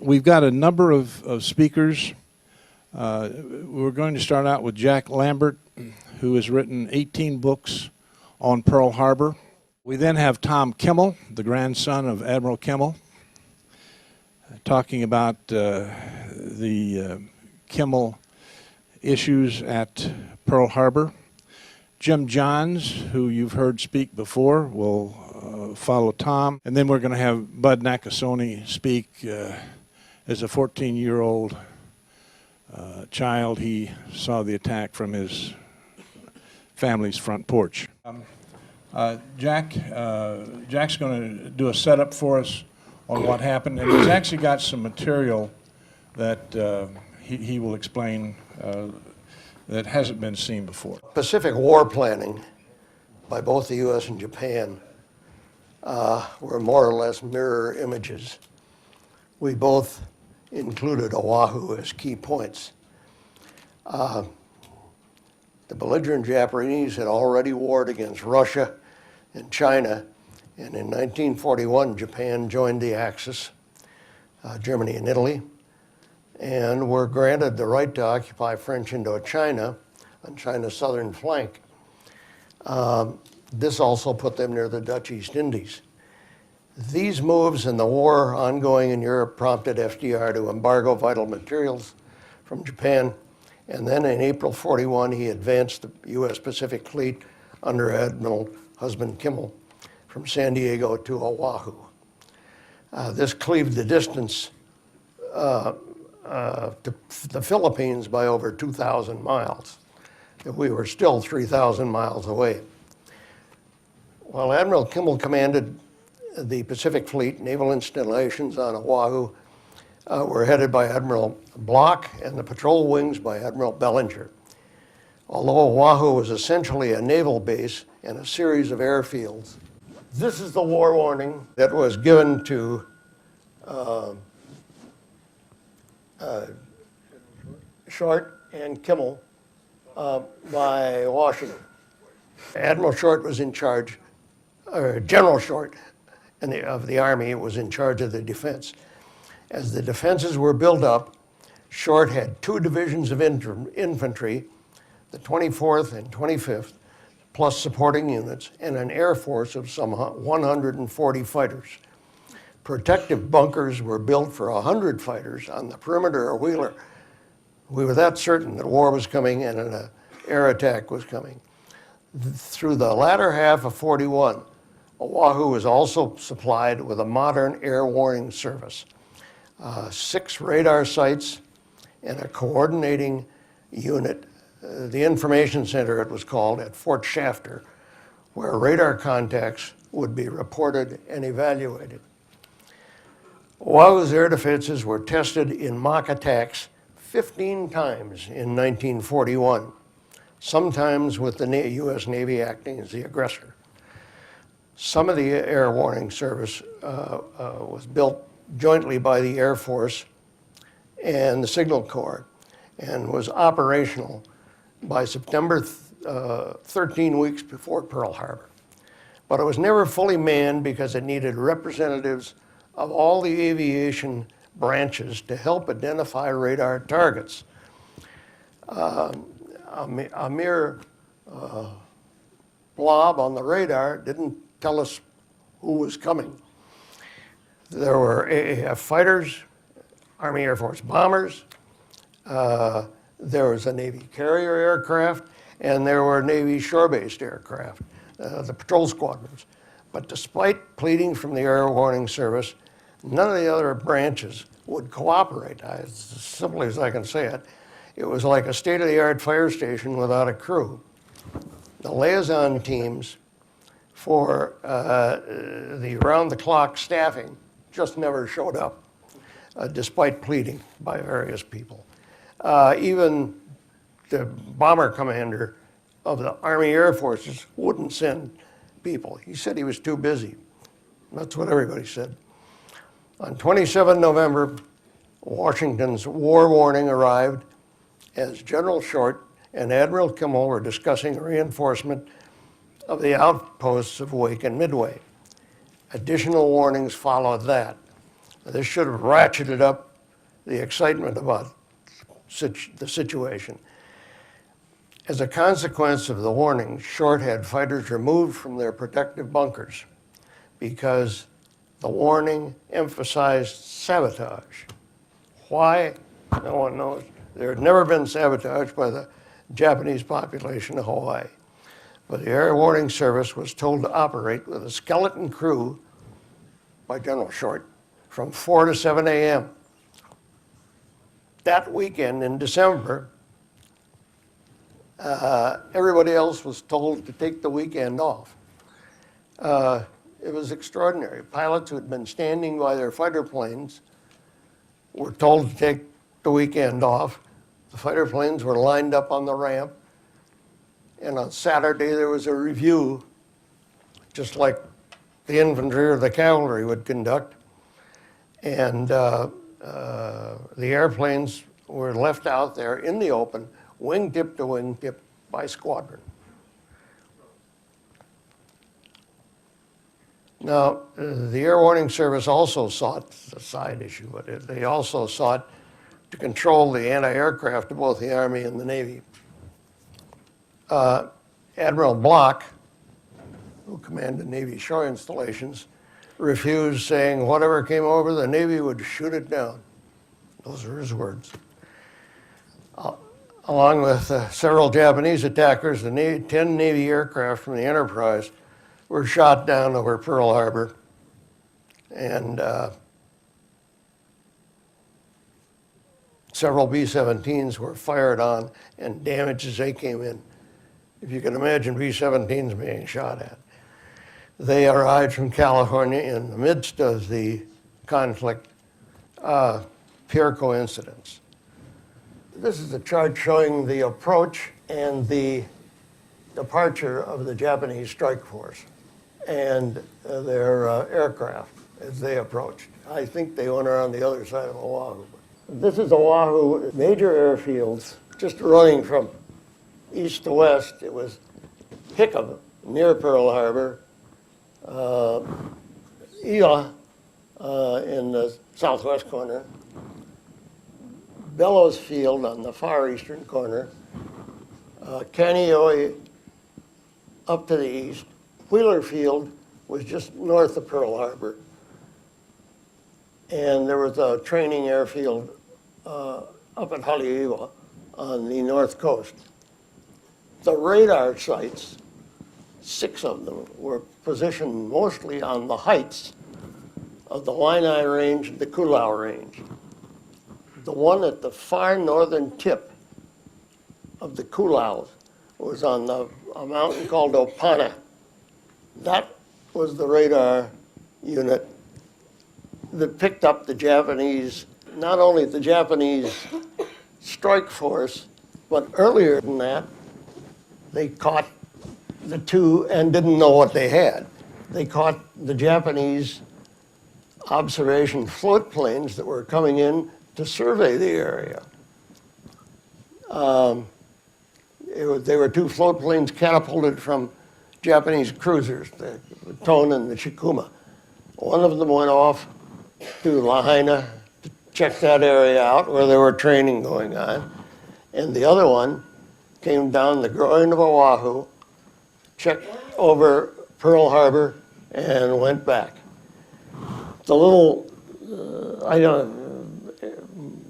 We've got a number of speakers. We're going to start out with Jack Lambert, who has written 18 books on Pearl Harbor. We then have Tom Kimmel, the grandson of Admiral Kimmel, talking about the Kimmel issues at Pearl Harbor. Jim Johns, who you've heard speak before, will follow Tom. And then we're going to have Bud Nakasone speak. As a 14-year-old child, he saw the attack from his family's front porch. Jack's going to do a setup for us on what happened, and he's actually got some material that he will explain that hasn't been seen before. Pacific war planning by both the U.S. and Japan were more or less mirror images. We both included Oahu as key points. The belligerent Japanese had already warred against Russia and China, and in 1941 Japan joined the Axis, Germany and Italy, and were granted the right to occupy French Indochina on China's southern flank. This also put them near the Dutch East Indies. These moves and the war ongoing in Europe prompted FDR to embargo vital materials from Japan, and then in April 41 he advanced the U.S. Pacific Fleet under Admiral Husband E Kimmel from San Diego to Oahu. This cleaved the distance to the Philippines by over 2,000 miles. We were still 3,000 miles away. While Admiral Kimmel commanded the Pacific Fleet, naval installations on Oahu were headed by Admiral Block and the patrol wings by Admiral Bellinger. Although Oahu was essentially a naval base and a series of airfields, this is the war warning that was given to Short and Kimmel by Washington. Admiral Short was in charge, or General Short of the Army was in charge of the defense. As the defenses were built up, Short had 2 divisions of infantry, the 24th and 25th, plus supporting units, and an air force of some 140 fighters. Protective bunkers were built for 100 fighters on the perimeter of Wheeler. We were that certain that war was coming and an air attack was coming. Through the latter half of 41, Oahu was also supplied with a modern air warning service, 6 radar sites and a coordinating unit, the information center it was called, at Fort Shafter, where radar contacts would be reported and evaluated. Oahu's air defenses were tested in mock attacks 15 times in 1941, sometimes with the U.S. Navy acting as the aggressor. Some of the air warning service was built jointly by the Air Force and the Signal Corps and was operational by September 13 weeks before Pearl Harbor. But it was never fully manned because it needed representatives of all the aviation branches to help identify radar targets. A mere blob on the radar didn't tell us who was coming. There were AAF fighters, Army Air Force bombers, there was a Navy carrier aircraft, and there were Navy shore-based aircraft, the patrol squadrons. But despite pleading from the Air Warning Service, none of the other branches would cooperate. As simply as I can say it, it was like a state-of-the-art fire station without a crew. The liaison teams for the round-the-clock staffing just never showed up, despite pleading by various people. Even the bomber commander of the Army Air Forces wouldn't send people. He said he was too busy. That's what everybody said. On 27 November, Washington's war warning arrived as General Short and Admiral Kimmel were discussing reinforcement of the outposts of Wake and Midway. Additional warnings followed that. This should have ratcheted up the excitement about the situation. As a consequence of the warning, Short had fighters removed from their protective bunkers because the warning emphasized sabotage. Why? No one knows. There had never been sabotage by the Japanese population of Hawaii. But the Air Warning Service was told to operate with a skeleton crew by General Short from 4 to 7 a.m. That weekend in December, everybody else was told to take the weekend off. It was extraordinary. Pilots who had been standing by their fighter planes were told to take the weekend off. The fighter planes were lined up on the ramp. And on Saturday, there was a review, just like the infantry or the cavalry would conduct. And the airplanes were left out there in the open, wingtip to wingtip by squadron. Now, the Air Warning Service also sought, it's a side issue, but they also sought to control the anti-aircraft of both the Army and the Navy. Admiral Block, who commanded Navy shore installations, refused, saying whatever came over, the Navy would shoot it down. Those are his words. Along with several Japanese attackers, the 10 Navy aircraft from the Enterprise were shot down over Pearl Harbor. And several B-17s were fired on and damaged as they came in. If you can imagine B-17s being shot at. They arrived from California in the midst of the conflict, pure coincidence. This is a chart showing the approach and the departure of the Japanese strike force and their aircraft as they approached. I think they went around the other side of Oahu. This is Oahu, major airfields, just running from east to west. It was Hickam, near Pearl Harbor, Ia in the southwest corner, Bellows Field on the far eastern corner, Kaneohe up to the east. Wheeler Field was just north of Pearl Harbor. And there was a training airfield up at Haleiwa on the north coast. The radar sites, 6 of them, were positioned mostly on the heights of the Waianae Range and the Koolau Range. The one at the far northern tip of the Koolau was on a mountain called Opana. That was the radar unit that picked up the Japanese, not only the Japanese strike force, but earlier than that, they caught the two and didn't know what they had. They caught the Japanese observation float planes that were coming in to survey the area. They were 2 float planes catapulted from Japanese cruisers, the Tone and the Chikuma. One of them went off to Lahaina to check that area out where there were training going on. And the other one came down the groin of Oahu, checked over Pearl Harbor, and went back. The little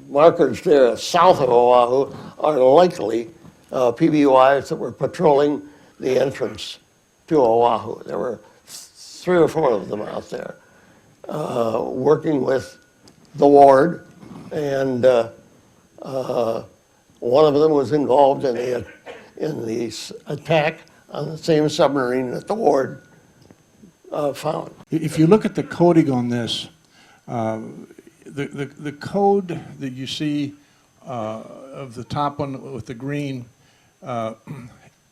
markers there south of Oahu are likely PBYs that were patrolling the entrance to Oahu. There were 3 or 4 of them out there working with the ward, and one of them was involved in the attack on the same submarine that the ward found. If you look at the coding on this, the code that you see of the top one with the green,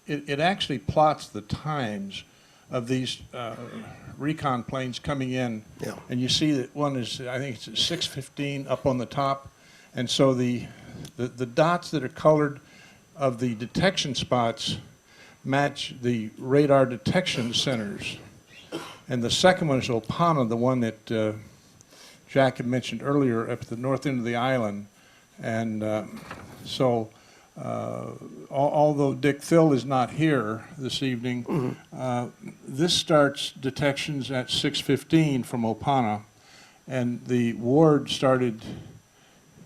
it actually plots the times of these recon planes coming in. Yeah. And you see that one is, I think it's 6:15 up on the top. And so the dots that are colored of the detection spots match the radar detection centers. And the second one is Opana, the one that Jack had mentioned earlier, up at the north end of the island. And so, although Dick Thill is not here this evening, this starts detections at 6:15 from Opana, and the ward started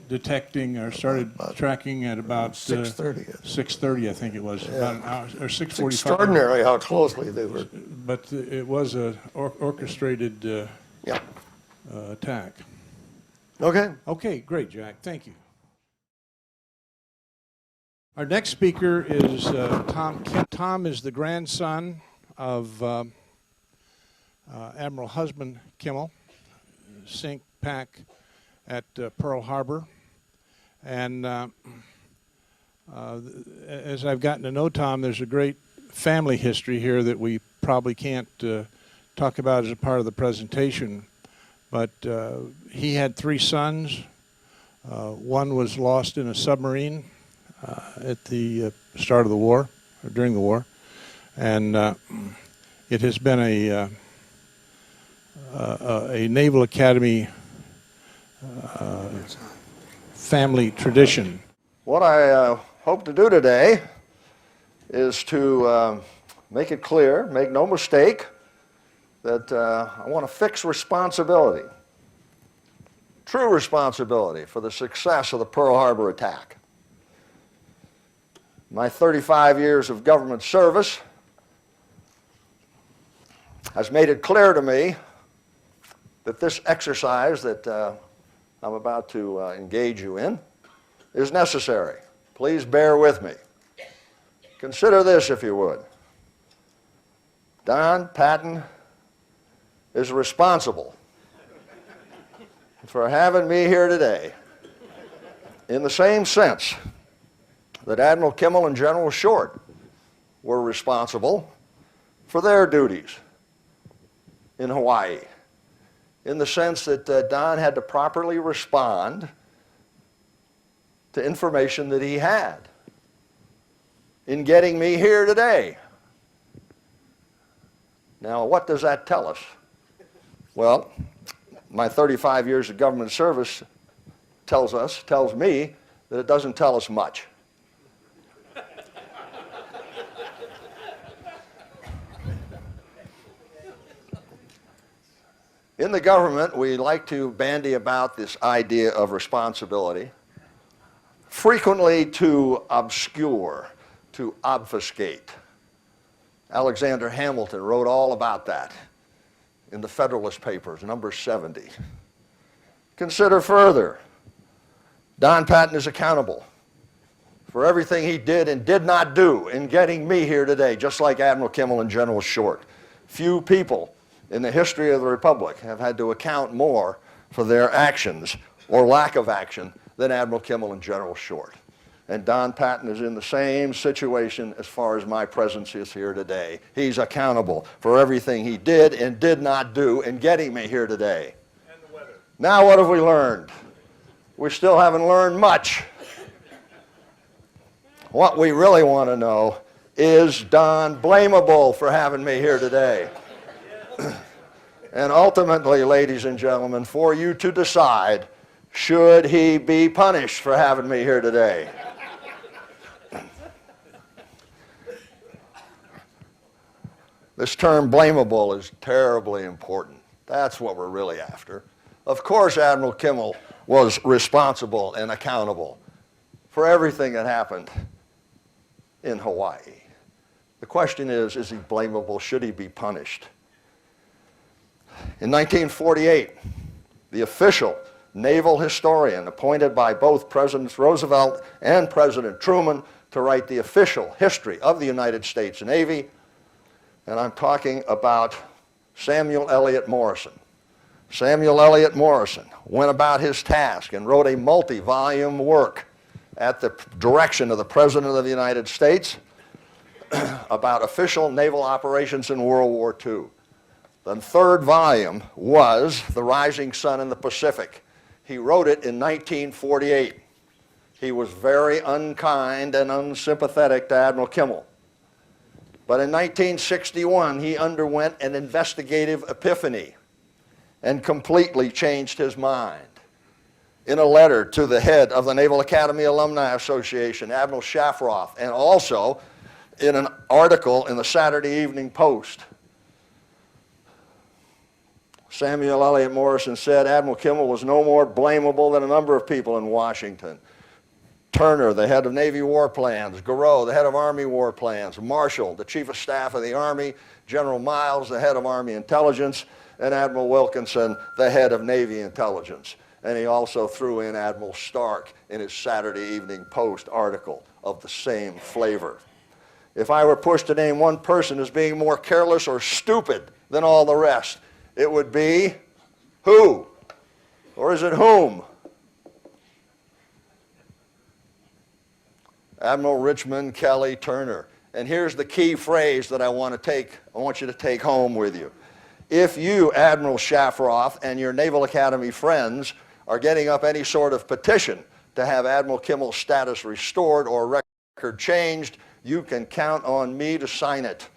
detecting or started tracking at about 6:30. 6:30, I think it was, about an hour, or 6:45. It's extraordinary how closely they were. But it was a orchestrated Yeah. attack. Okay. Okay, great, Jack. Thank you. Our next speaker is Tom Kimmel. Tom is the grandson of Admiral Husband Kimmel, sink pack at Pearl Harbor. And as I've gotten to know Tom, there's a great family history here that we probably can't talk about as a part of the presentation. But he had 3 sons. One was lost in a submarine at the start of the war, or during the war. And it has been a Naval Academy family tradition. What I hope to do today is to make it clear, make no mistake, that I want to fix responsibility, true responsibility for the success of the Pearl Harbor attack. My 35 years of government service has made it clear to me that this exercise that I'm about to engage you in is necessary. Please bear with me. Consider this, if you would. Don Patton is responsible for having me here today in the same sense that Admiral Kimmel and General Short were responsible for their duties in Hawaii, in the sense that Don had to properly respond to information that he had in getting me here today. Now, what does that tell us? Well, my 35 years of government service tells me that it doesn't tell us much. In the government, we like to bandy about this idea of responsibility, frequently to obscure, to obfuscate. Alexander Hamilton wrote all about that in the Federalist Papers, number 70. Consider further, Don Patton is accountable for everything he did and did not do in getting me here today, just like Admiral Kimmel and General Short. Few people in the history of the Republic have had to account more for their actions or lack of action than Admiral Kimmel and General Short. And Don Patton is in the same situation as far as my presence is here today. He's accountable for everything he did and did not do in getting me here today. And the weather. Now what have we learned? We still haven't learned much. What we really want to know, is Don blamable for having me here today? And ultimately, ladies and gentlemen, for you to decide, should he be punished for having me here today? This term blamable is terribly important. That's what we're really after. Of course, Admiral Kimmel was responsible and accountable for everything that happened in Hawaii. The question is he blamable? Should he be punished? In 1948, the official naval historian appointed by both Presidents Roosevelt and President Truman to write the official history of the United States Navy, and I'm talking about Samuel Eliot Morison. Samuel Eliot Morison went about his task and wrote a multi-volume work at the direction of the President of the United States about official naval operations in World War II. The third volume was The Rising Sun in the Pacific. He wrote it in 1948. He was very unkind and unsympathetic to Admiral Kimmel. But in 1961, he underwent an investigative epiphany. and completely changed his mind. In a letter to the head of the Naval Academy Alumni Association, Admiral Shafroth, and also in an article in the Saturday Evening Post, Samuel Eliot Morison said Admiral Kimmel was no more blamable than a number of people in Washington. Turner, the head of Navy War Plans, Crowe, the head of Army War Plans, Marshall, the Chief of Staff of the Army, General Miles, the head of Army Intelligence, and Admiral Wilkinson, the head of Navy Intelligence. And he also threw in Admiral Stark in his Saturday Evening Post article of the same flavor. If I were pushed to name one person as being more careless or stupid than all the rest, it would be who? Or is it whom? Admiral Richmond Kelly Turner. And here's the key phrase that I want you to take home with you. If you, Admiral Shafroth, and your Naval Academy friends are getting up any sort of petition to have Admiral Kimmel's status restored or record changed, you can count on me to sign it.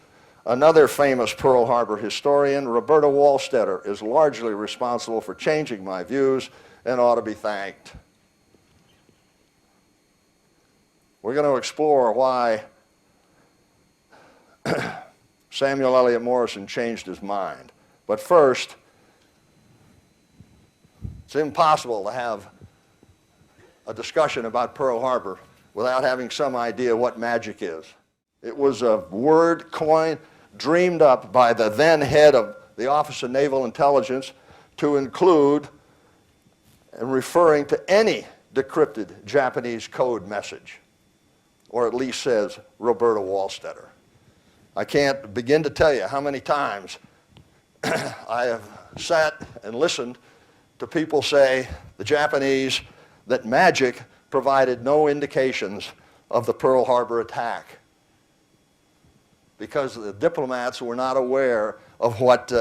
Another famous Pearl Harbor historian, Roberta Wallstetter, is largely responsible for changing my views and ought to be thanked. We're going to explore why Samuel Eliot Morison changed his mind. But first, it's impossible to have a discussion about Pearl Harbor without having some idea what magic is. It was a word coined, dreamed up by the then head of the Office of Naval Intelligence to include and referring to any decrypted Japanese code message, or at least says Roberta Wallstetter. I can't begin to tell you how many times I have sat and listened to people say, the Japanese, that magic provided no indications of the Pearl Harbor attack because the diplomats were not aware of what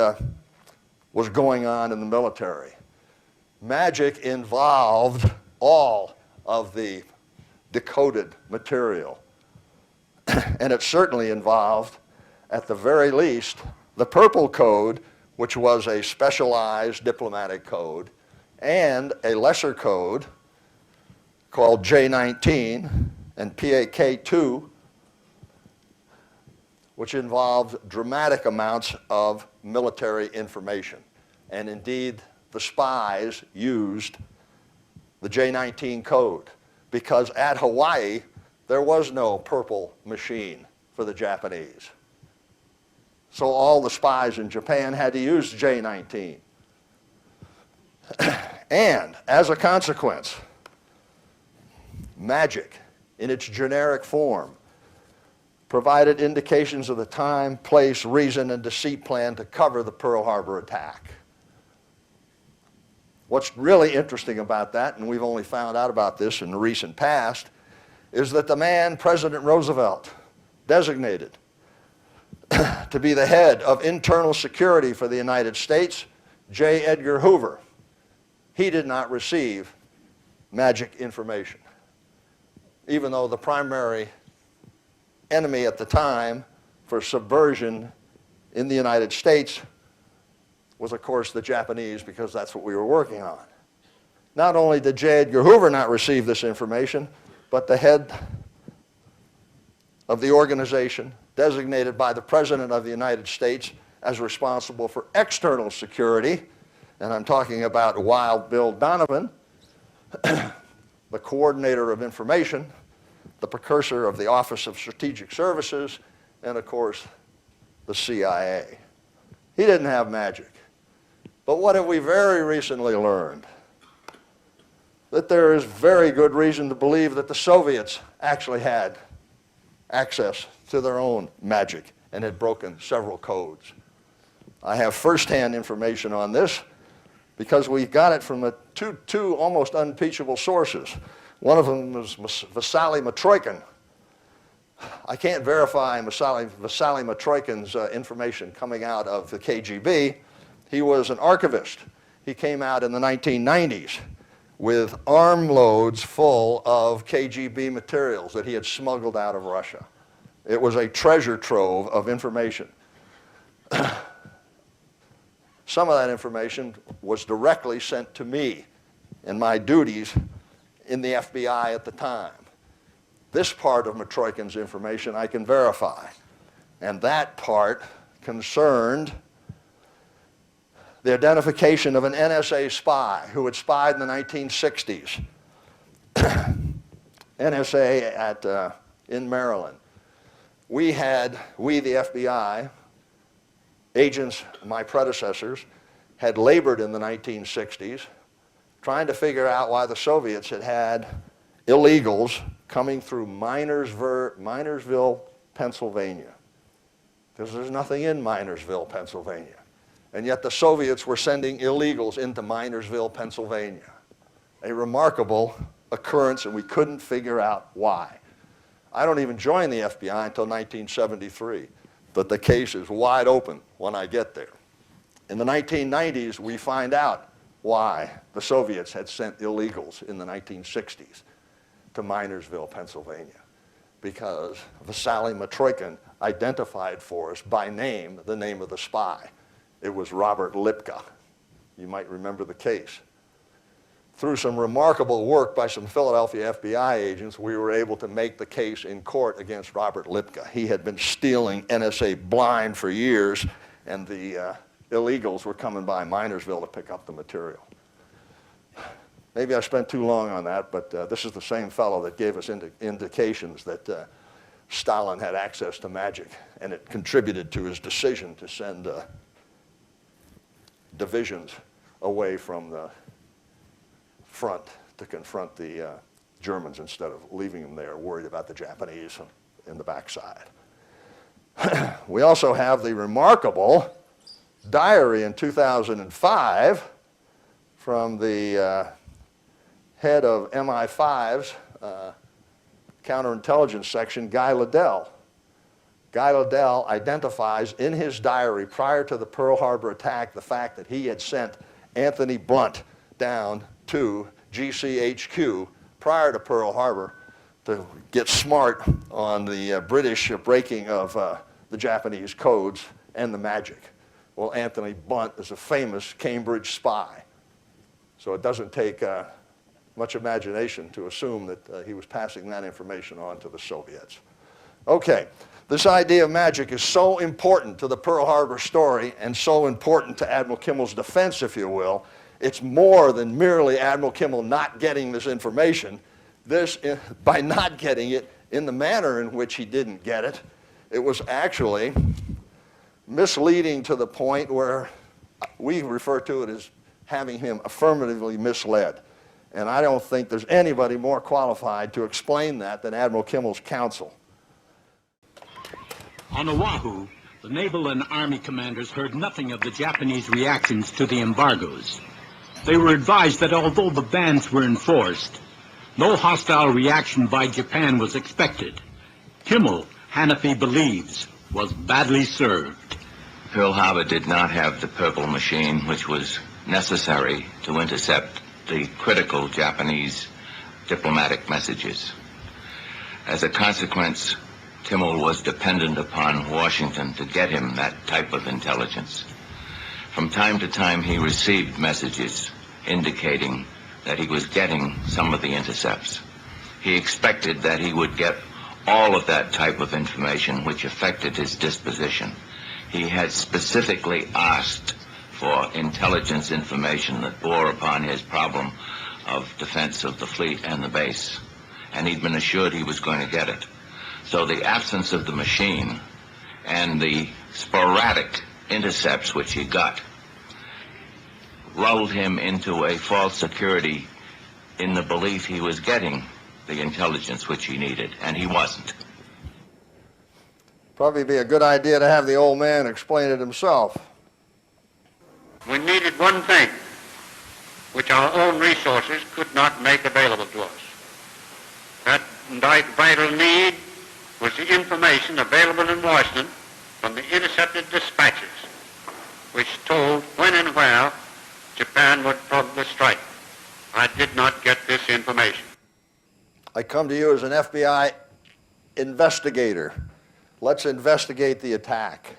was going on in the military. Magic involved all of the decoded material. And it certainly involved, at the very least, the Purple Code, which was a specialized diplomatic code, and a lesser code called J-19 and PAK-2, which involved dramatic amounts of military information. And indeed, the spies used the J-19 code because at Hawaii, there was no purple machine for the Japanese. So all the spies in Japan had to use J-19. And as a consequence, magic in its generic form provided indications of the time, place, reason, and deceit plan to cover the Pearl Harbor attack. What's really interesting about that, and we've only found out about this in the recent past, is that the man President Roosevelt designated to be the head of internal security for the United States, J. Edgar Hoover, he did not receive magic information, even though the primary enemy at the time for subversion in the United States was, of course, the Japanese, because that's what we were working on. Not only did J. Edgar Hoover not receive this information, but the head of the organization designated by the President of the United States as responsible for external security, and I'm talking about Wild Bill Donovan, the coordinator of information, the precursor of the Office of Strategic Services, and of course, the CIA. He didn't have magic. But what have we very recently learned? That there is very good reason to believe that the Soviets actually had access to their own magic and had broken several codes. I have firsthand information on this because we got it from two almost unimpeachable sources. One of them was Vasily Matroikin. I can't verify Vasily Matroikin's information coming out of the KGB. He was an archivist. He came out in the 1990s with armloads full of KGB materials that he had smuggled out of Russia. It was a treasure trove of information. Some of that information was directly sent to me and my duties in the FBI at the time. This part of Matroikin's information I can verify. And that part concerned the identification of an NSA spy who had spied in the 1960s. NSA in Maryland. We, the FBI, agents, my predecessors, had labored in the 1960s trying to figure out why the Soviets had illegals coming through Minersville, Pennsylvania. Because there's nothing in Minersville, Pennsylvania. And yet the Soviets were sending illegals into Minersville, Pennsylvania. A remarkable occurrence, and we couldn't figure out why. I don't even join the FBI until 1973, but the case is wide open when I get there. In the 1990s, we find out why the Soviets had sent illegals in the 1960s to Minersville, Pennsylvania, because Vasily Matroikin identified for us by name the name of the spy. It was Robert Lipka. You might remember the case. Through some remarkable work by some Philadelphia FBI agents, we were able to make the case in court against Robert Lipka. He had been stealing NSA blind for years, and the illegals were coming by Minersville to pick up the material. Maybe I spent too long on that, but this is the same fellow that gave us indications that Stalin had access to magic, and it contributed to his decision to send divisions away from the front to confront the Germans instead of leaving them there worried about the Japanese in the backside. We also have the remarkable diary in 2005 from the head of MI5's counterintelligence section, Guy Liddell. Guy Liddell identifies in his diary prior to the Pearl Harbor attack the fact that he had sent Anthony Blunt down to GCHQ prior to Pearl Harbor to get smart on the British breaking of the Japanese codes and the magic. Well, Anthony Blunt is a famous Cambridge spy, so it doesn't take much imagination to assume that he was passing that information on to the Soviets. Okay, this idea of magic is so important to the Pearl Harbor story and so important to Admiral Kimmel's defense, if you will. It's more than merely Admiral Kimmel not getting this information. By not getting it in the manner in which he didn't get it, it was actually misleading to the point where we refer to it as having him affirmatively misled. And I don't think there's anybody more qualified to explain that than Admiral Kimmel's counsel. On Oahu, the naval and army commanders heard nothing of the Japanese reactions to the embargoes. They were advised that although the bans were enforced, no hostile reaction by Japan was expected. Kimmel, Hanafi believes, was badly served. Pearl Harbor did not have the purple machine which was necessary to intercept the critical Japanese diplomatic messages. As a consequence, Kimmel was dependent upon Washington to get him that type of intelligence. From time to time, he received messages indicating that he was getting some of the intercepts. He expected that he would get all of that type of information which affected his disposition. He had specifically asked for intelligence information that bore upon his problem of defense of the fleet and the base, and he'd been assured he was going to get it. So the absence of the machine and the sporadic intercepts which he got lulled him into a false security in the belief he was getting the intelligence which he needed, and he wasn't. Probably be a good idea to have the old man explain it himself. We needed one thing, which our own resources could not make available to us. That vital need was the information available in Washington from the intercepted dispatches, which told when and where Japan would probably strike. I did not get this information. I come to you as an FBI investigator. Let's investigate the attack.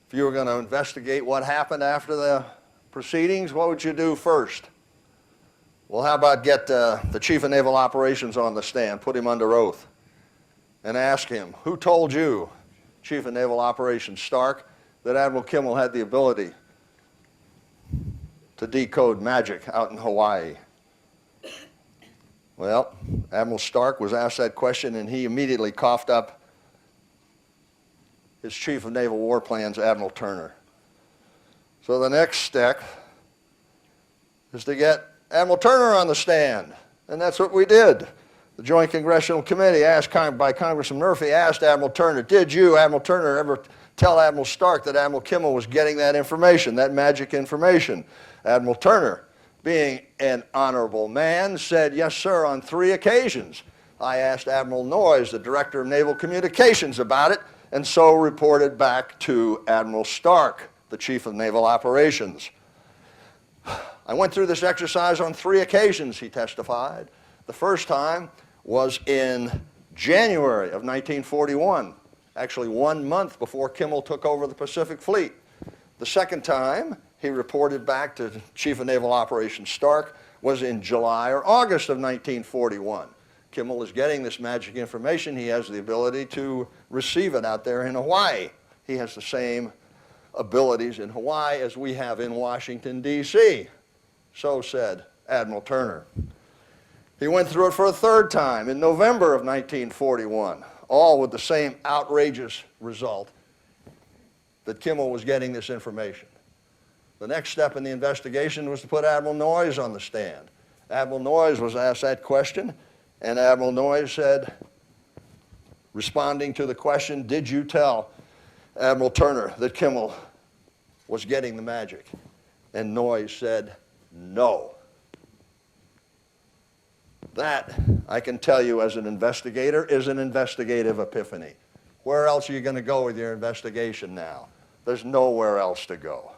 If you were going to investigate what happened after the proceedings, what would you do first? Well, how about get the Chief of Naval Operations on the stand, put him under oath, and ask him, who told you, Chief of Naval Operations Stark, that Admiral Kimmel had the ability to decode magic out in Hawaii? Well, Admiral Stark was asked that question, and he immediately coughed up his Chief of Naval War Plans, Admiral Turner. So the next step is to get Admiral Turner on the stand, and that's what we did. The Joint Congressional Committee, asked by Congressman Murphy, asked Admiral Turner, did you, Admiral Turner, ever tell Admiral Stark that Admiral Kimmel was getting that information, that magic information? Admiral Turner, being an honorable man, said, yes, sir, on 3 occasions. I asked Admiral Noyes, the Director of Naval Communications, about it, and so reported back to Admiral Stark, the Chief of Naval Operations. I went through this exercise on 3 occasions, he testified. The first time was in January of 1941, actually 1 month before Kimmel took over the Pacific Fleet. The second time he reported back to Chief of Naval Operations Stark was in July or August of 1941. Kimmel is getting this magic information. He has the ability to receive it out there in Hawaii. He has the same abilities in Hawaii as we have in Washington, D.C., so said Admiral Turner. He went through it for a third time in November of 1941, all with the same outrageous result that Kimmel was getting this information. The next step in the investigation was to put Admiral Noyes on the stand. Admiral Noyes was asked that question, and Admiral Noyes said, responding to the question, did you tell Admiral Turner that Kimmel was getting the magic? And Noyes said, no. That, I can tell you as an investigator, is an investigative epiphany. Where else are you going to go with your investigation now? There's nowhere else to go.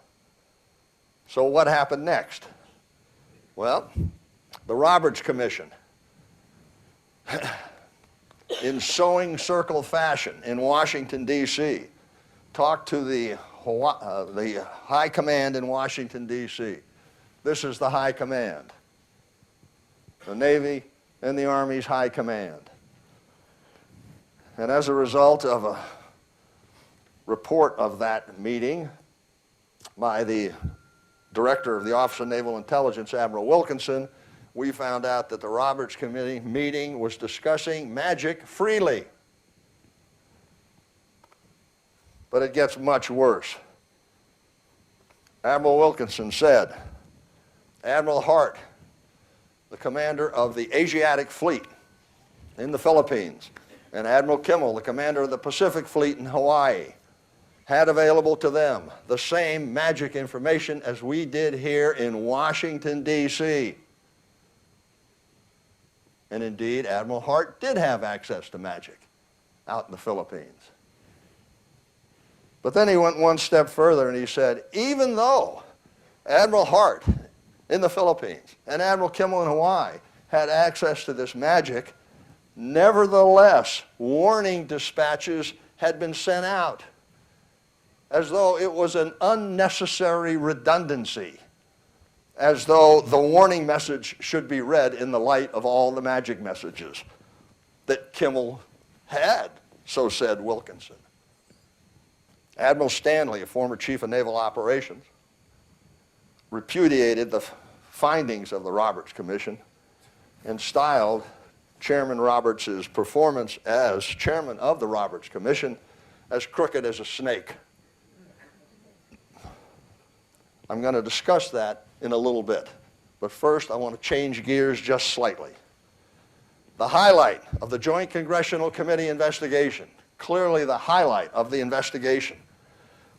So what happened next? Well, the Roberts Commission, in sewing circle fashion in Washington, D.C., talked to the High Command in Washington, D.C. This is the High Command, the Navy and the Army's High Command. And as a result of a report of that meeting by the Director of the Office of Naval Intelligence, Admiral Wilkinson, we found out that the Roberts Committee meeting was discussing magic freely. But it gets much worse. Admiral Wilkinson said, Admiral Hart, the commander of the Asiatic Fleet in the Philippines, and Admiral Kimmel, the commander of the Pacific Fleet in Hawaii, had available to them the same magic information as we did here in Washington, D.C. And indeed, Admiral Hart did have access to magic out in the Philippines. But then he went one step further and he said, even though Admiral Hart in the Philippines and Admiral Kimmel in Hawaii had access to this magic, nevertheless, warning dispatches had been sent out as though it was an unnecessary redundancy, as though the warning message should be read in the light of all the magic messages that Kimmel had, so said Wilkinson. Admiral Stanley, a former Chief of Naval Operations, repudiated the findings of the Roberts Commission and styled Chairman Roberts' performance as chairman of the Roberts Commission as crooked as a snake. I'm going to discuss that in a little bit. But first, I want to change gears just slightly. The highlight of the Joint Congressional Committee investigation, clearly the highlight of the investigation,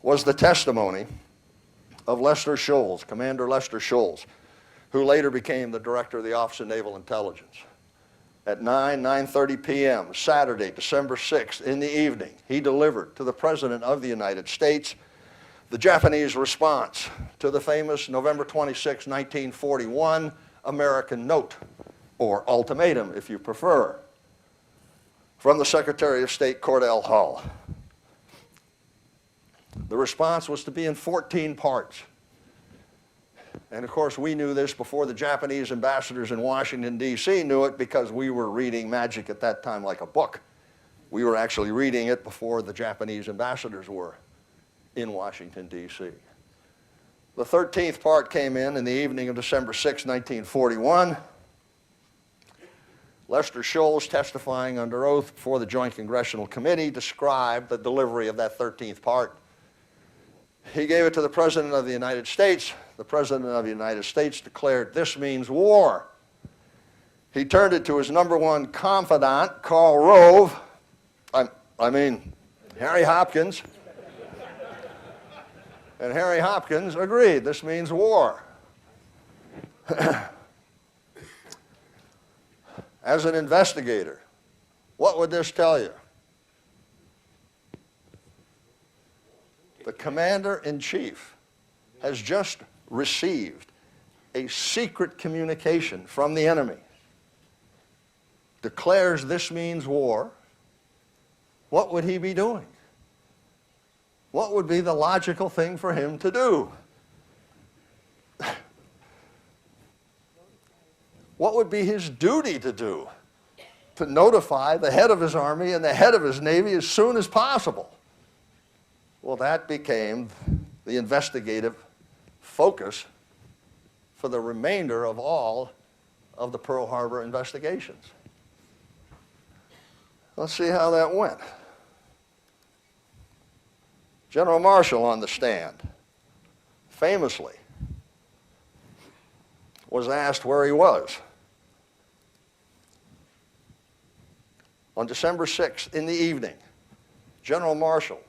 was the testimony of Lester Sholes, Commander Lester Sholes, who later became the director of the Office of Naval Intelligence. At 9:30 p.m., Saturday, December 6th, in the evening, he delivered to the President of the United States the Japanese response to the famous November 26, 1941 American Note, or ultimatum, if you prefer, from the Secretary of State Cordell Hull. The response was to be in 14 parts. And of course, we knew this before the Japanese ambassadors in Washington, D.C. knew it, because we were reading magic at that time like a book. We were actually reading it before the Japanese ambassadors were in Washington, D.C. The 13th part came in the evening of December 6, 1941. Lester Sholes, testifying under oath before the Joint Congressional Committee, described the delivery of that 13th part. He gave it to the President of the United States. The President of the United States declared, "This means war." He turned it to his #1 confidant, Karl Rove, Harry Hopkins. And Harry Hopkins agreed, this means war. As an investigator, what would this tell you? The Commander-in-Chief has just received a secret communication from the enemy, declares this means war. What would he be doing? What would be the logical thing for him to do? What would be his duty to do? To notify the head of his army and the head of his navy as soon as possible. Well, that became the investigative focus for the remainder of all of the Pearl Harbor investigations. Let's see how that went. General Marshall on the stand, famously, was asked where he was. On December 6th in the evening, General Marshall,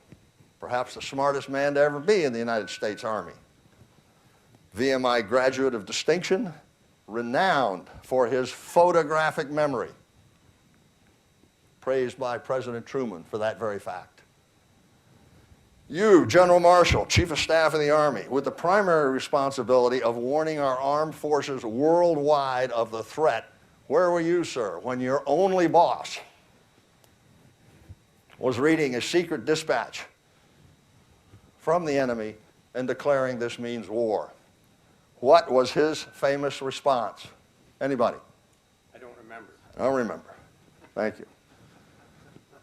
perhaps the smartest man to ever be in the United States Army, VMI graduate of distinction, renowned for his photographic memory, praised by President Truman for that very fact. You, General Marshall, Chief of Staff of the Army, with the primary responsibility of warning our armed forces worldwide of the threat, where were you, sir, when your only boss was reading a secret dispatch from the enemy and declaring this means war? What was his famous response? Anybody? I don't remember. I don't remember. Thank you.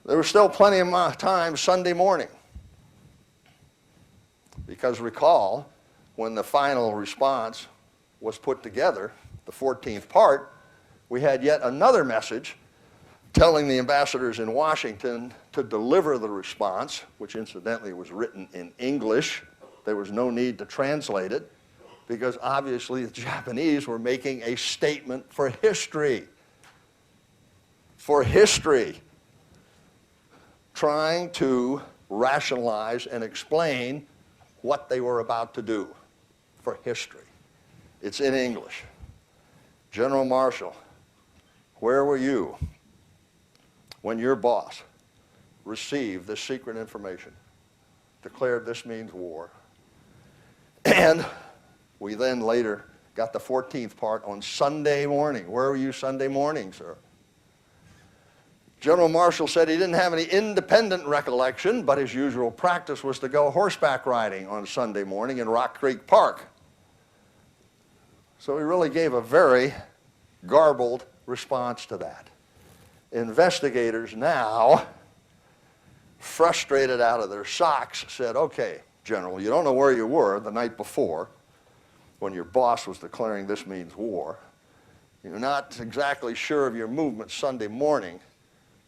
There was still plenty of time Sunday morning, because recall, when the final response was put together, the 14th part, we had yet another message telling the ambassadors in Washington to deliver the response, which incidentally was written in English. There was no need to translate it, because obviously the Japanese were making a statement for history. For history. Trying to rationalize and explain what they were about to do for history. It's in English. General Marshall, where were you when your boss received this secret information, declared this means war? And we then later got the 14th part on Sunday morning. Where were you Sunday morning, sir? General Marshall said he didn't have any independent recollection, but his usual practice was to go horseback riding on Sunday morning in Rock Creek Park. So he really gave a very garbled response to that. Investigators now, frustrated out of their socks, said, okay, General, you don't know where you were the night before when your boss was declaring this means war. You're not exactly sure of your movements Sunday morning.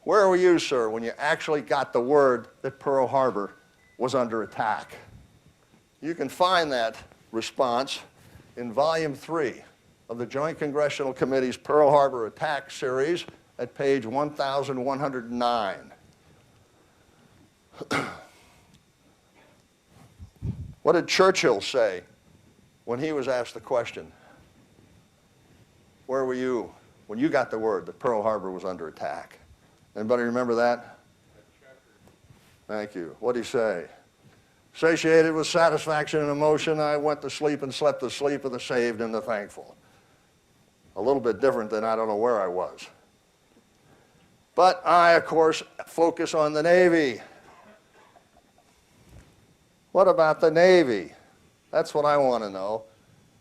Where were you, sir, when you actually got the word that Pearl Harbor was under attack? You can find that response in Volume 3 of the Joint Congressional Committee's Pearl Harbor Attack series at page 1109. What did Churchill say when he was asked the question, where were you when you got the word that Pearl Harbor was under attack? Anybody remember that? Thank you. What did he say? Satiated with satisfaction and emotion, I went to sleep and slept the sleep of the saved and the thankful. A little bit different than I don't know where I was. But I, of course, focus on the Navy. What about the Navy? That's what I want to know.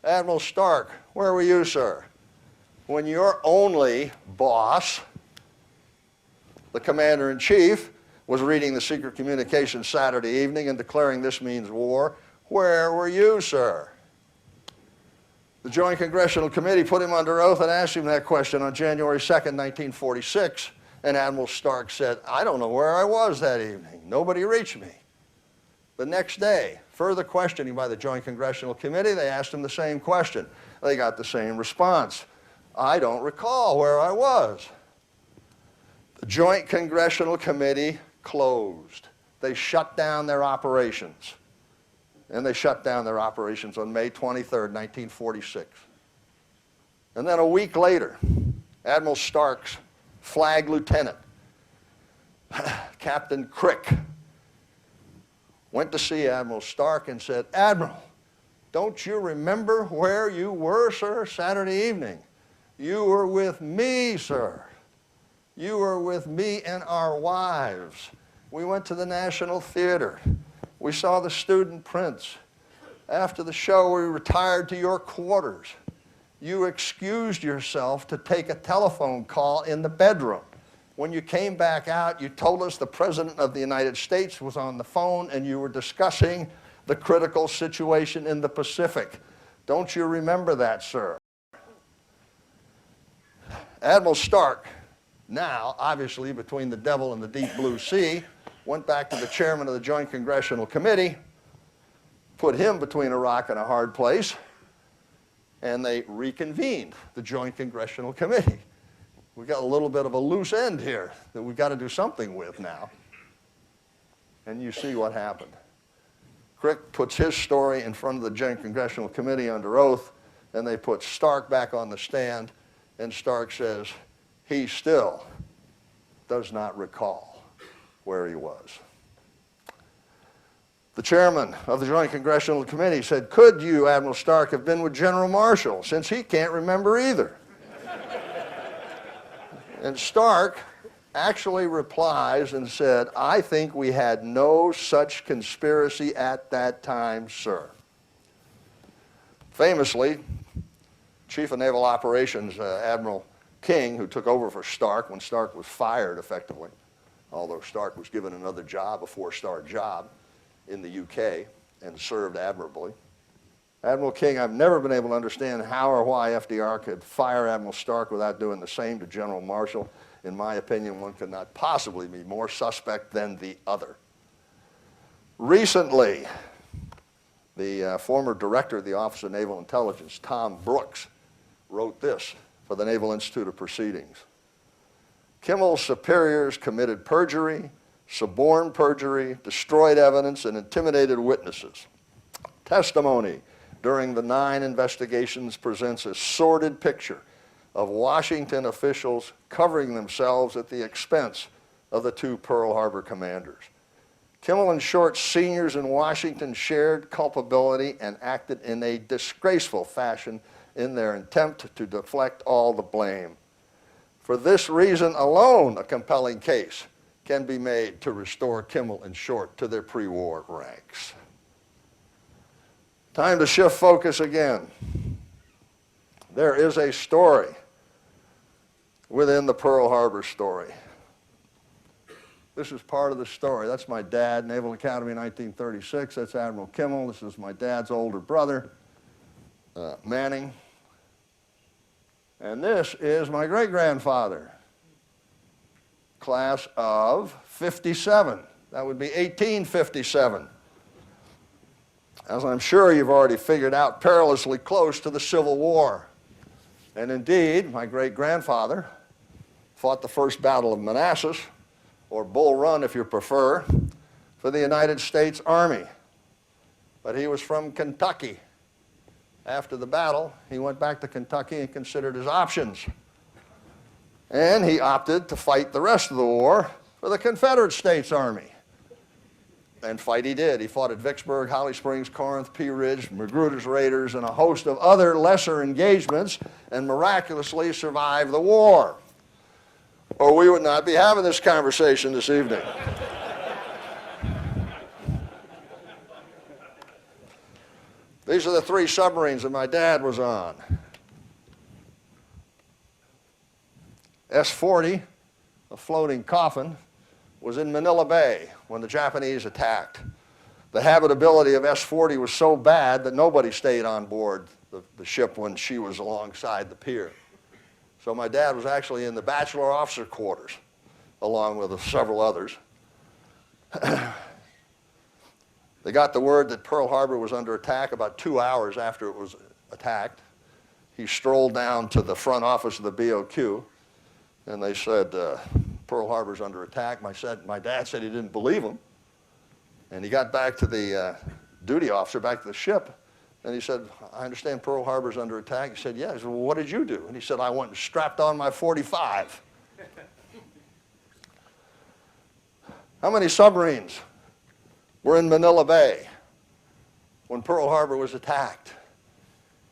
Admiral Stark, where were you, sir? When your only boss, the commander-in-chief, was reading the secret communications Saturday evening and declaring this means war, where were you, sir? The Joint Congressional Committee put him under oath and asked him that question on January 2nd, 1946, and Admiral Stark said, I don't know where I was that evening. Nobody reached me. The next day, further questioning by the Joint Congressional Committee, they asked him the same question. They got the same response. I don't recall where I was. The Joint Congressional Committee closed. They shut down their operations. And they shut down their operations on May 23rd, 1946. And then a week later, Admiral Stark's flag lieutenant, Captain Crick, went to see Admiral Stark and said, Admiral, don't you remember where you were, sir, Saturday evening? You were with me, sir. You were with me and our wives. We went to the National Theater. We saw the student prints. After the show, we retired to your quarters. You excused yourself to take a telephone call in the bedroom. When you came back out, you told us the President of the United States was on the phone and you were discussing the critical situation in the Pacific. Don't you remember that, sir? Admiral Stark, now obviously between the devil and the deep blue sea, went back to the chairman of the Joint Congressional Committee, put him between a rock and a hard place, and they reconvened the Joint Congressional Committee. We got a little bit of a loose end here that we've got to do something with now. And you see what happened. Crick puts his story in front of the Joint Congressional Committee under oath, and they put Stark back on the stand, and Stark says he still does not recall where he was. The chairman of the Joint Congressional Committee said, could you, Admiral Stark, have been with General Marshall, since he can't remember either? And Stark actually replies and said, I think we had no such conspiracy at that time, sir. Famously, Chief of Naval Operations, Admiral King, who took over for Stark when Stark was fired effectively, although Stark was given another job, a four-star job in the UK, and served admirably. Admiral King, I've never been able to understand how or why FDR could fire Admiral Stark without doing the same to General Marshall. In my opinion, one could not possibly be more suspect than the other. Recently, the former director of the Office of Naval Intelligence, Tom Brooks, wrote this for the Naval Institute of Proceedings. Kimmel's superiors committed perjury, suborned perjury, destroyed evidence, and intimidated witnesses. Testimony during the 9 investigations presents a sordid picture of Washington officials covering themselves at the expense of the 2 Pearl Harbor commanders. Kimmel and Short's seniors in Washington shared culpability and acted in a disgraceful fashion in their attempt to deflect all the blame. For this reason alone, a compelling case can be made to restore Kimmel and Short to their pre-war ranks. Time to shift focus again. There is a story within the Pearl Harbor story. This is part of the story. That's my dad, Naval Academy 1936. That's Admiral Kimmel. This is my dad's older brother, Manning. And this is my great-grandfather, class of 57. That would be 1857. As I'm sure you've already figured out, perilously close to the Civil War. And indeed, my great-grandfather fought the first Battle of Manassas, or Bull Run if you prefer, for the United States Army. But he was from Kentucky. After the battle, he went back to Kentucky and considered his options. And he opted to fight the rest of the war for the Confederate States Army. And fight he did. He fought at Vicksburg, Holly Springs, Corinth, Pea Ridge, Magruder's Raiders, and a host of other lesser engagements, and miraculously survived the war. Or we would not be having this conversation this evening. These are the 3 submarines that my dad was on. S-40, a floating coffin, was in Manila Bay when the Japanese attacked. The habitability of S-40 was so bad that nobody stayed on board the ship when she was alongside the pier. So my dad was actually in the bachelor officer quarters, along with several others. They got the word that Pearl Harbor was under attack about 2 hours after it was attacked. He strolled down to the front office of the BOQ, and they said, Pearl Harbor's under attack. My dad said he didn't believe him. And he got back to the duty officer, back to the ship, and he said, I understand Pearl Harbor's under attack. He said, yeah. He said, well, what did you do? And he said, I went and strapped on my .45. How many submarines were in Manila Bay when Pearl Harbor was attacked?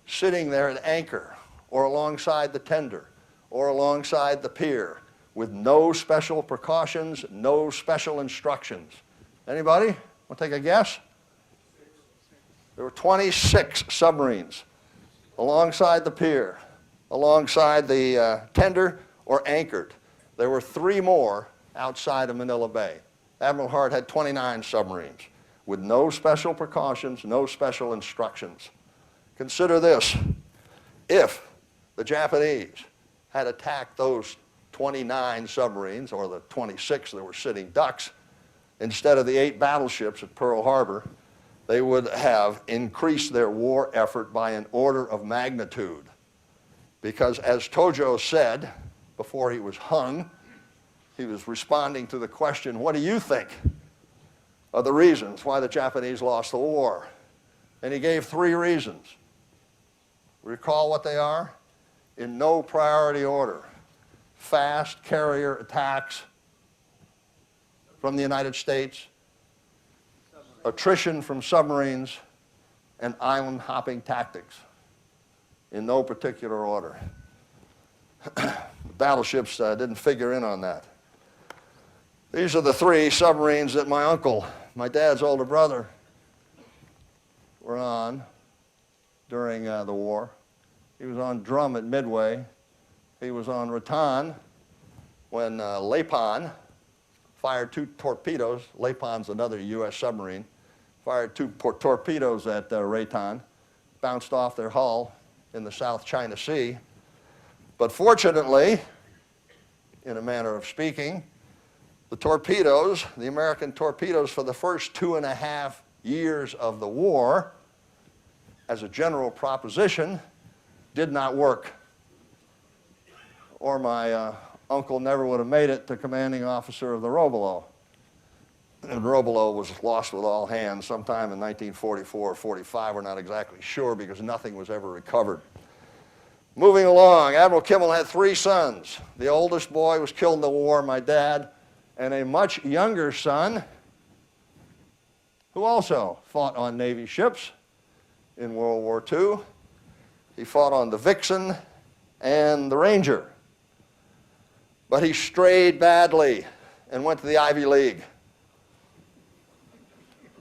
Sitting there at anchor, or alongside the tender, or alongside the pier, with no special precautions, no special instructions. Anybody want to take a guess? There were 26 submarines alongside the pier, alongside the tender, or anchored. There were 3 more outside of Manila Bay. Admiral Hart had 29 submarines with no special precautions, no special instructions. Consider this. If the Japanese had attacked those 29 submarines, or the 26 that were sitting ducks, instead of the 8 battleships at Pearl Harbor, they would have increased their war effort by an order of magnitude. Because as Tojo said before he was hung, he was responding to the question, what do you think are the reasons why the Japanese lost the war? And he gave 3 reasons. Recall what they are? In no priority order. Fast carrier attacks from the United States, attrition from submarines, and island hopping tactics. In no particular order. Battleships didn't figure in on that. These are the 3 submarines that my uncle, my dad's older brother, were on during the war. He was on Drum at Midway. He was on Rattan when Lapon fired 2 torpedoes. Lapon's another U.S. submarine. Fired 2 torpedoes at Rattan, bounced off their hull in the South China Sea. But fortunately, in a manner of speaking, the torpedoes, the American torpedoes for the first 2.5 years of the war, as a general proposition, did not work. Or my uncle never would have made it to commanding officer of the Robolo. And Robolo was lost with all hands sometime in 1944 or 45. We're not exactly sure because nothing was ever recovered. Moving along, Admiral Kimmel had 3 sons. The oldest boy was killed in the war, my dad, and a much younger son who also fought on Navy ships in World War II. He fought on the Vixen and the Ranger. But he strayed badly and went to the Ivy League,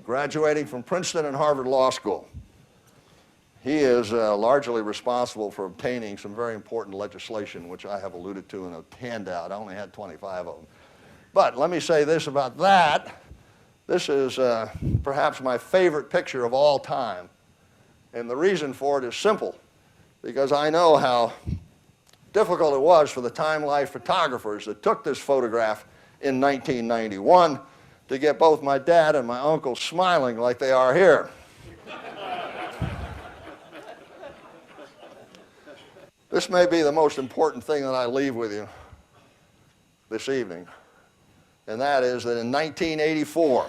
graduating from Princeton and Harvard Law School. He is largely responsible for obtaining some very important legislation, which I have alluded to in a handout. I only had 25 of them. But let me say this about that. This is perhaps my favorite picture of all time. And the reason for it is simple, because I know how difficult it was for the Time Life photographers that took this photograph in 1991 to get both my dad and my uncle smiling like they are here. This may be the most important thing that I leave with you this evening, and that is that in 1984,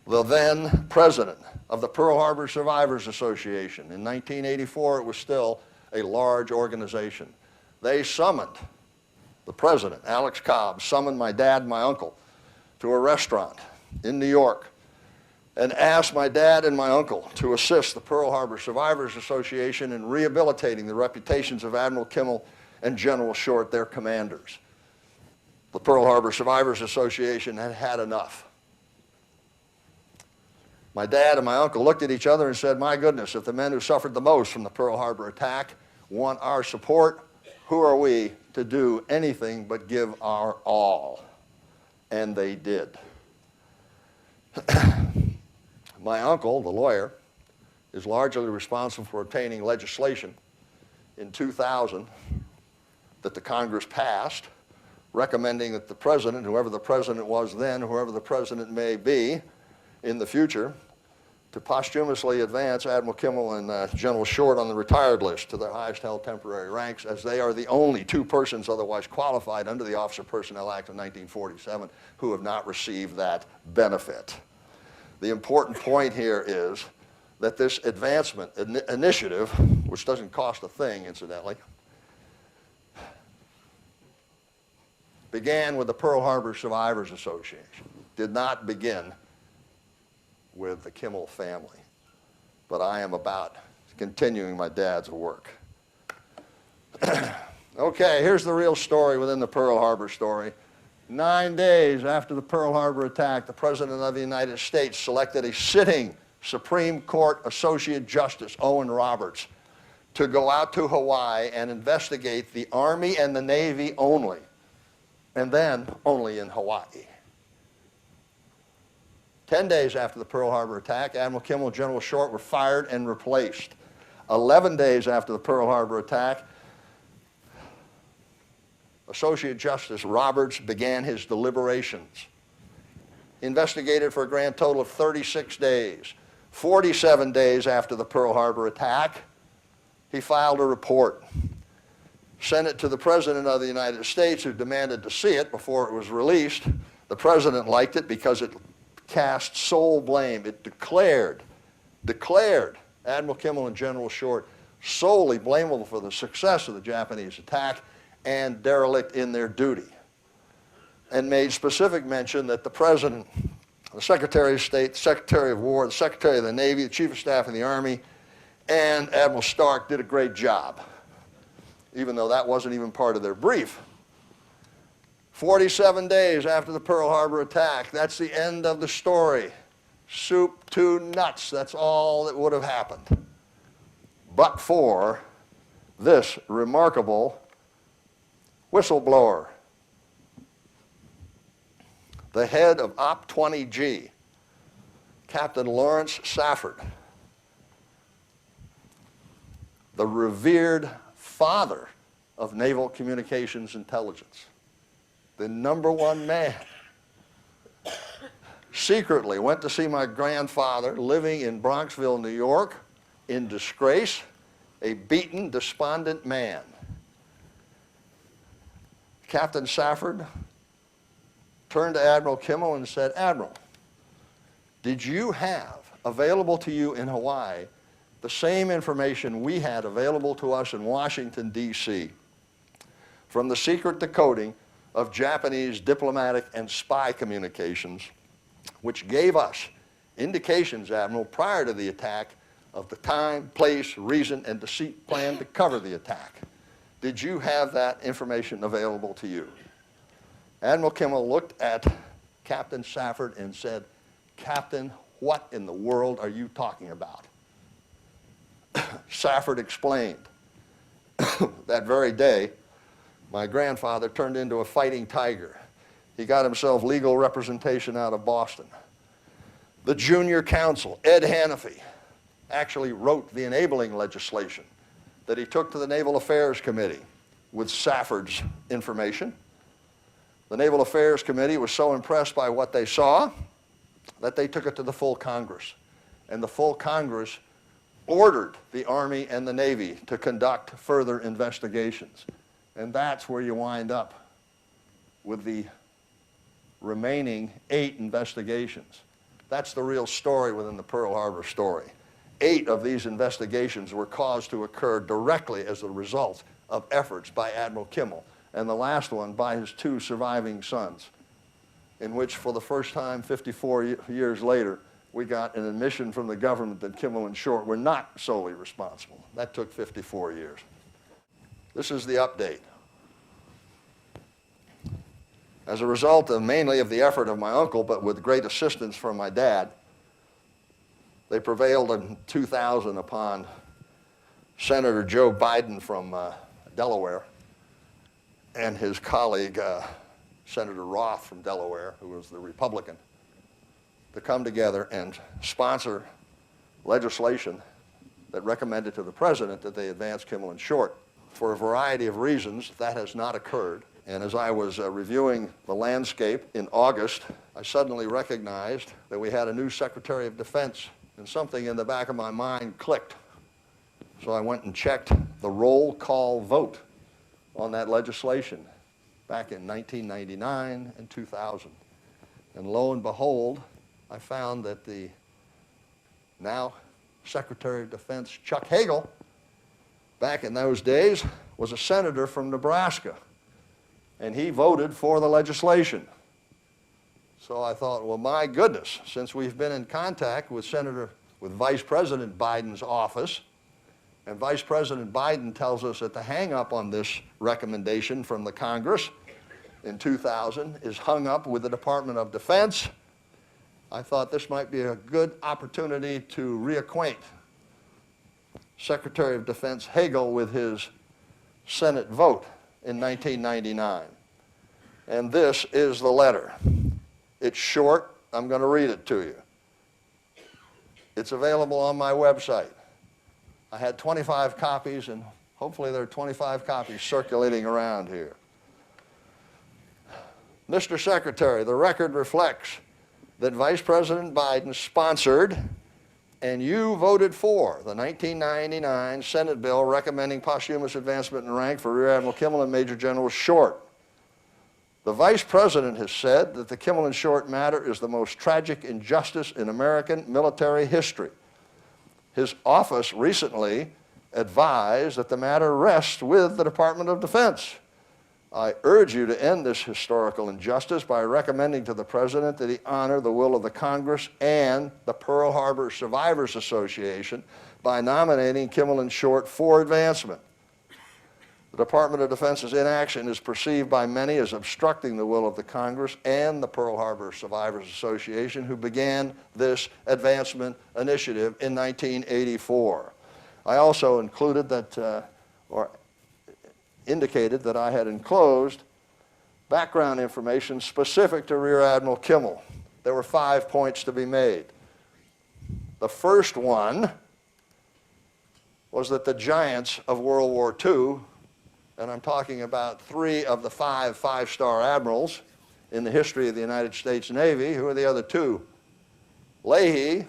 the then president of the Pearl Harbor Survivors Association, in 1984 it was still a large organization, they summoned, the president, Alex Cobb, summoned my dad and my uncle to a restaurant in New York and asked my dad and my uncle to assist the Pearl Harbor Survivors Association in rehabilitating the reputations of Admiral Kimmel and General Short, their commanders. The Pearl Harbor Survivors Association had had enough. My dad and my uncle looked at each other and said, my goodness, if the men who suffered the most from the Pearl Harbor attack want our support, who are we to do anything but give our all? And they did. My uncle, the lawyer, is largely responsible for obtaining legislation in 2000 that the Congress passed, recommending that the president, whoever the president was then, whoever the president may be in the future, to posthumously advance Admiral Kimmel and General Short on the retired list to their highest held temporary ranks, as they are the only two persons otherwise qualified under the Officer Personnel Act of 1947 who have not received that benefit. The important point here is that this advancement initiative, which doesn't cost a thing, incidentally, began with the Pearl Harbor Survivors Association. Did not begin with the Kimmel family. But I am about continuing my dad's work. Okay, here's the real story within the Pearl Harbor story. 9 days after the Pearl Harbor attack, the President of the United States selected a sitting Supreme Court Associate Justice, Owen Roberts, to go out to Hawaii and investigate the Army and the Navy only, and then only in Hawaii. 10 days after the Pearl Harbor attack, Admiral Kimmel and General Short were fired and replaced. 11 days after the Pearl Harbor attack, Associate Justice Roberts began his deliberations. Investigated for a grand total of 36 days. 47 days after the Pearl Harbor attack, he filed a report. Sent it to the President of the United States, who demanded to see it before it was released. The President liked it because it cast sole blame. It declared Admiral Kimmel and General Short solely blamable for the success of the Japanese attack and derelict in their duty, and made specific mention that the President, the Secretary of State, the Secretary of War, the Secretary of the Navy, the Chief of Staff of the Army, and Admiral Stark did a great job, even though that wasn't even part of their brief. 47 days after the Pearl Harbor attack, that's the end of the story. Soup to nuts, that's all that would have happened. But for this remarkable whistleblower, the head of Op 20G, Captain Lawrence Safford, the revered father of naval communications intelligence, the #1 man, secretly went to see my grandfather living in Bronxville, New York, in disgrace, a beaten, despondent man. Captain Safford turned to Admiral Kimmel and said, Admiral, did you have available to you in Hawaii the same information we had available to us in Washington, D.C. from the secret decoding of Japanese diplomatic and spy communications, which gave us indications, Admiral, prior to the attack of the time, place, reason, and deceit plan to cover the attack? Did you have that information available to you? Admiral Kimmel looked at Captain Safford and said, Captain, what in the world are you talking about? Safford explained. That very day, my grandfather turned into a fighting tiger. He got himself legal representation out of Boston. The junior counsel, Ed Nakasone, actually wrote the enabling legislation that he took to the Naval Affairs Committee with Safford's information. The Naval Affairs Committee was so impressed by what they saw that they took it to the full Congress. And the full Congress ordered the Army and the Navy to conduct further investigations. And that's where you wind up with the remaining 8 investigations. That's the real story within the Pearl Harbor story. 8 of these investigations were caused to occur directly as a result of efforts by Admiral Kimmel, and the last one by his 2 surviving sons, in which for the first time 54 years later, we got an admission from the government that Kimmel and Short were not solely responsible. That took 54 years. This is the update. As a result of mainly of the effort of my uncle, but with great assistance from my dad, They prevailed in 2000 upon Senator Joe Biden from Delaware and his colleague, Senator Roth from Delaware, who was the Republican, to come together and sponsor legislation that recommended to the president that they advance Kimmel and Short. For a variety of reasons, that has not occurred. And as I was reviewing the landscape in August, I suddenly recognized that we had a new Secretary of Defense, and something in the back of my mind clicked. So I went and checked the roll call vote on that legislation back in 1999 and 2000. And lo and behold, I found that the now Secretary of Defense, Chuck Hagel, back in those days, was a senator from Nebraska, and he voted for the legislation. So I thought, well, my goodness, since we've been in contact with Vice President Biden's office, and Vice President Biden tells us that the hang-up on this recommendation from the Congress in 2000 is hung up with the Department of Defense, I thought this might be a good opportunity to reacquaint Secretary of Defense Hagel with his Senate vote in 1999. And this is the letter. It's short. I'm going to read it to you. It's available on my website. I had 25 copies, and hopefully there are 25 copies circulating around here. Mr. Secretary, the record reflects that Vice President Biden sponsored and you voted for the 1999 Senate bill recommending posthumous advancement in rank for Rear Admiral Kimmel and Major General Short. The Vice President has said that the Kimmel and Short matter is the most tragic injustice in American military history. His office recently advised that the matter rests with the Department of Defense. I urge you to end this historical injustice by recommending to the President that he honor the will of the Congress and the Pearl Harbor Survivors Association by nominating Kimmel and Short for advancement. The Department of Defense's inaction is perceived by many as obstructing the will of the Congress and the Pearl Harbor Survivors Association, who began this advancement initiative in 1984. I also included that, indicated that I had enclosed background information specific to Rear Admiral Kimmel. There were 5 points to be made. The first one was that the giants of World War II, and I'm talking about 3 of the 5 five-star admirals in the history of the United States Navy. Who are the other 2? Leahy,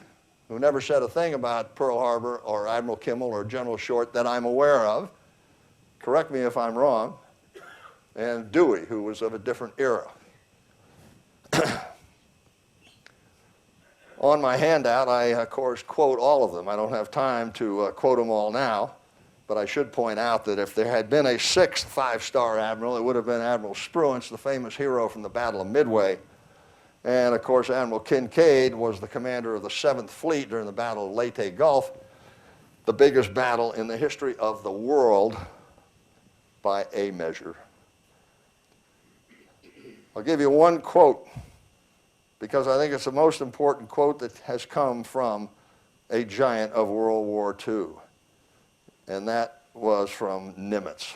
who never said a thing about Pearl Harbor or Admiral Kimmel or General Short that I'm aware of. Correct me if I'm wrong. And Dewey, who was of a different era. On my handout, I, of course, quote all of them. I don't have time to quote them all now, but I should point out that if there had been a 6th five-star admiral, it would have been Admiral Spruance, the famous hero from the Battle of Midway. And, of course, Admiral Kincaid was the commander of the 7th Fleet during the Battle of Leyte Gulf, the biggest battle in the history of the world by a measure. I'll give you one quote because I think it's the most important quote that has come from a giant of World War II, and that was from Nimitz.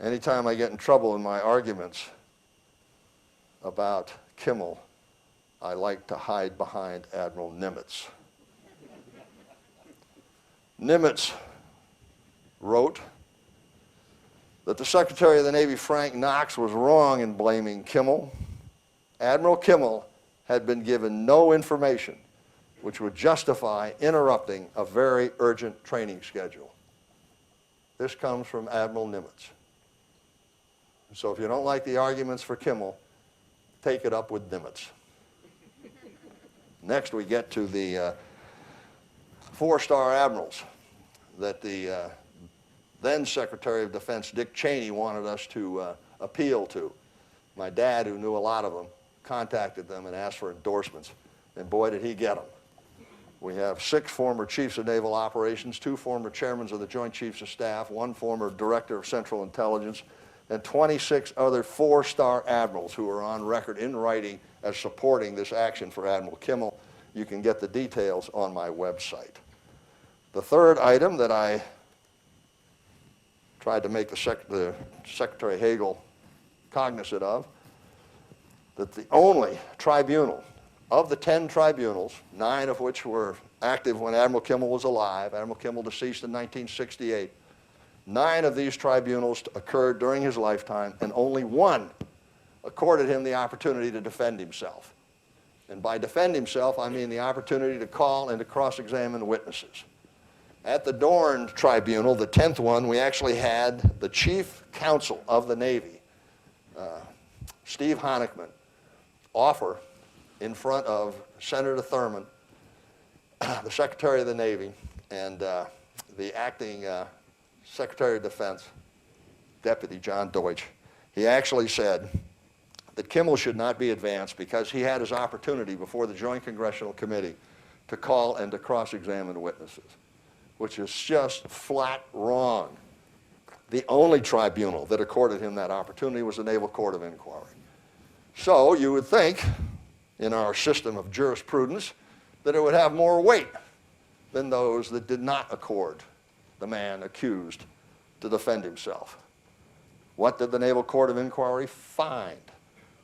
Anytime I get in trouble in my arguments about Kimmel, I like to hide behind Admiral Nimitz. Nimitz wrote that the Secretary of the Navy, Frank Knox, was wrong in blaming Kimmel. Admiral Kimmel had been given no information which would justify interrupting a very urgent training schedule. This comes from Admiral Nimitz. So if you don't like the arguments for Kimmel, take it up with Nimitz. Next we get to the 4-star admirals that the then Secretary of Defense Dick Cheney wanted us to appeal to. My dad, who knew a lot of them, contacted them and asked for endorsements, and boy did he get them. We have 6 former Chiefs of Naval Operations, 2 former Chairmen of the Joint Chiefs of Staff, 1 former Director of Central Intelligence, and 26 other 4-star admirals who are on record in writing as supporting this action for Admiral Kimmel You can get the details on my website. The third item that I tried to make the Secretary Hagel cognizant of, that the only tribunal of the 10 tribunals, 9 of which were active when Admiral Kimmel was alive, Admiral Kimmel deceased in 1968, 9 of these tribunals occurred during his lifetime, and only 1 accorded him the opportunity to defend himself. And by defend himself, I mean the opportunity to call and to cross-examine witnesses. At the Dorn Tribunal, the 10th one, we actually had the Chief Counsel of the Navy, Steve Honickman, offer in front of Senator Thurman, the Secretary of the Navy, and the acting Secretary of Defense, Deputy John Deutsch. He actually said that Kimmel should not be advanced because he had his opportunity before the Joint Congressional Committee to call and to cross-examine witnesses, which is just flat wrong. The only tribunal that accorded him that opportunity was the Naval Court of Inquiry. So you would think, in our system of jurisprudence, that it would have more weight than those that did not accord the man accused to defend himself. What did the Naval Court of Inquiry find?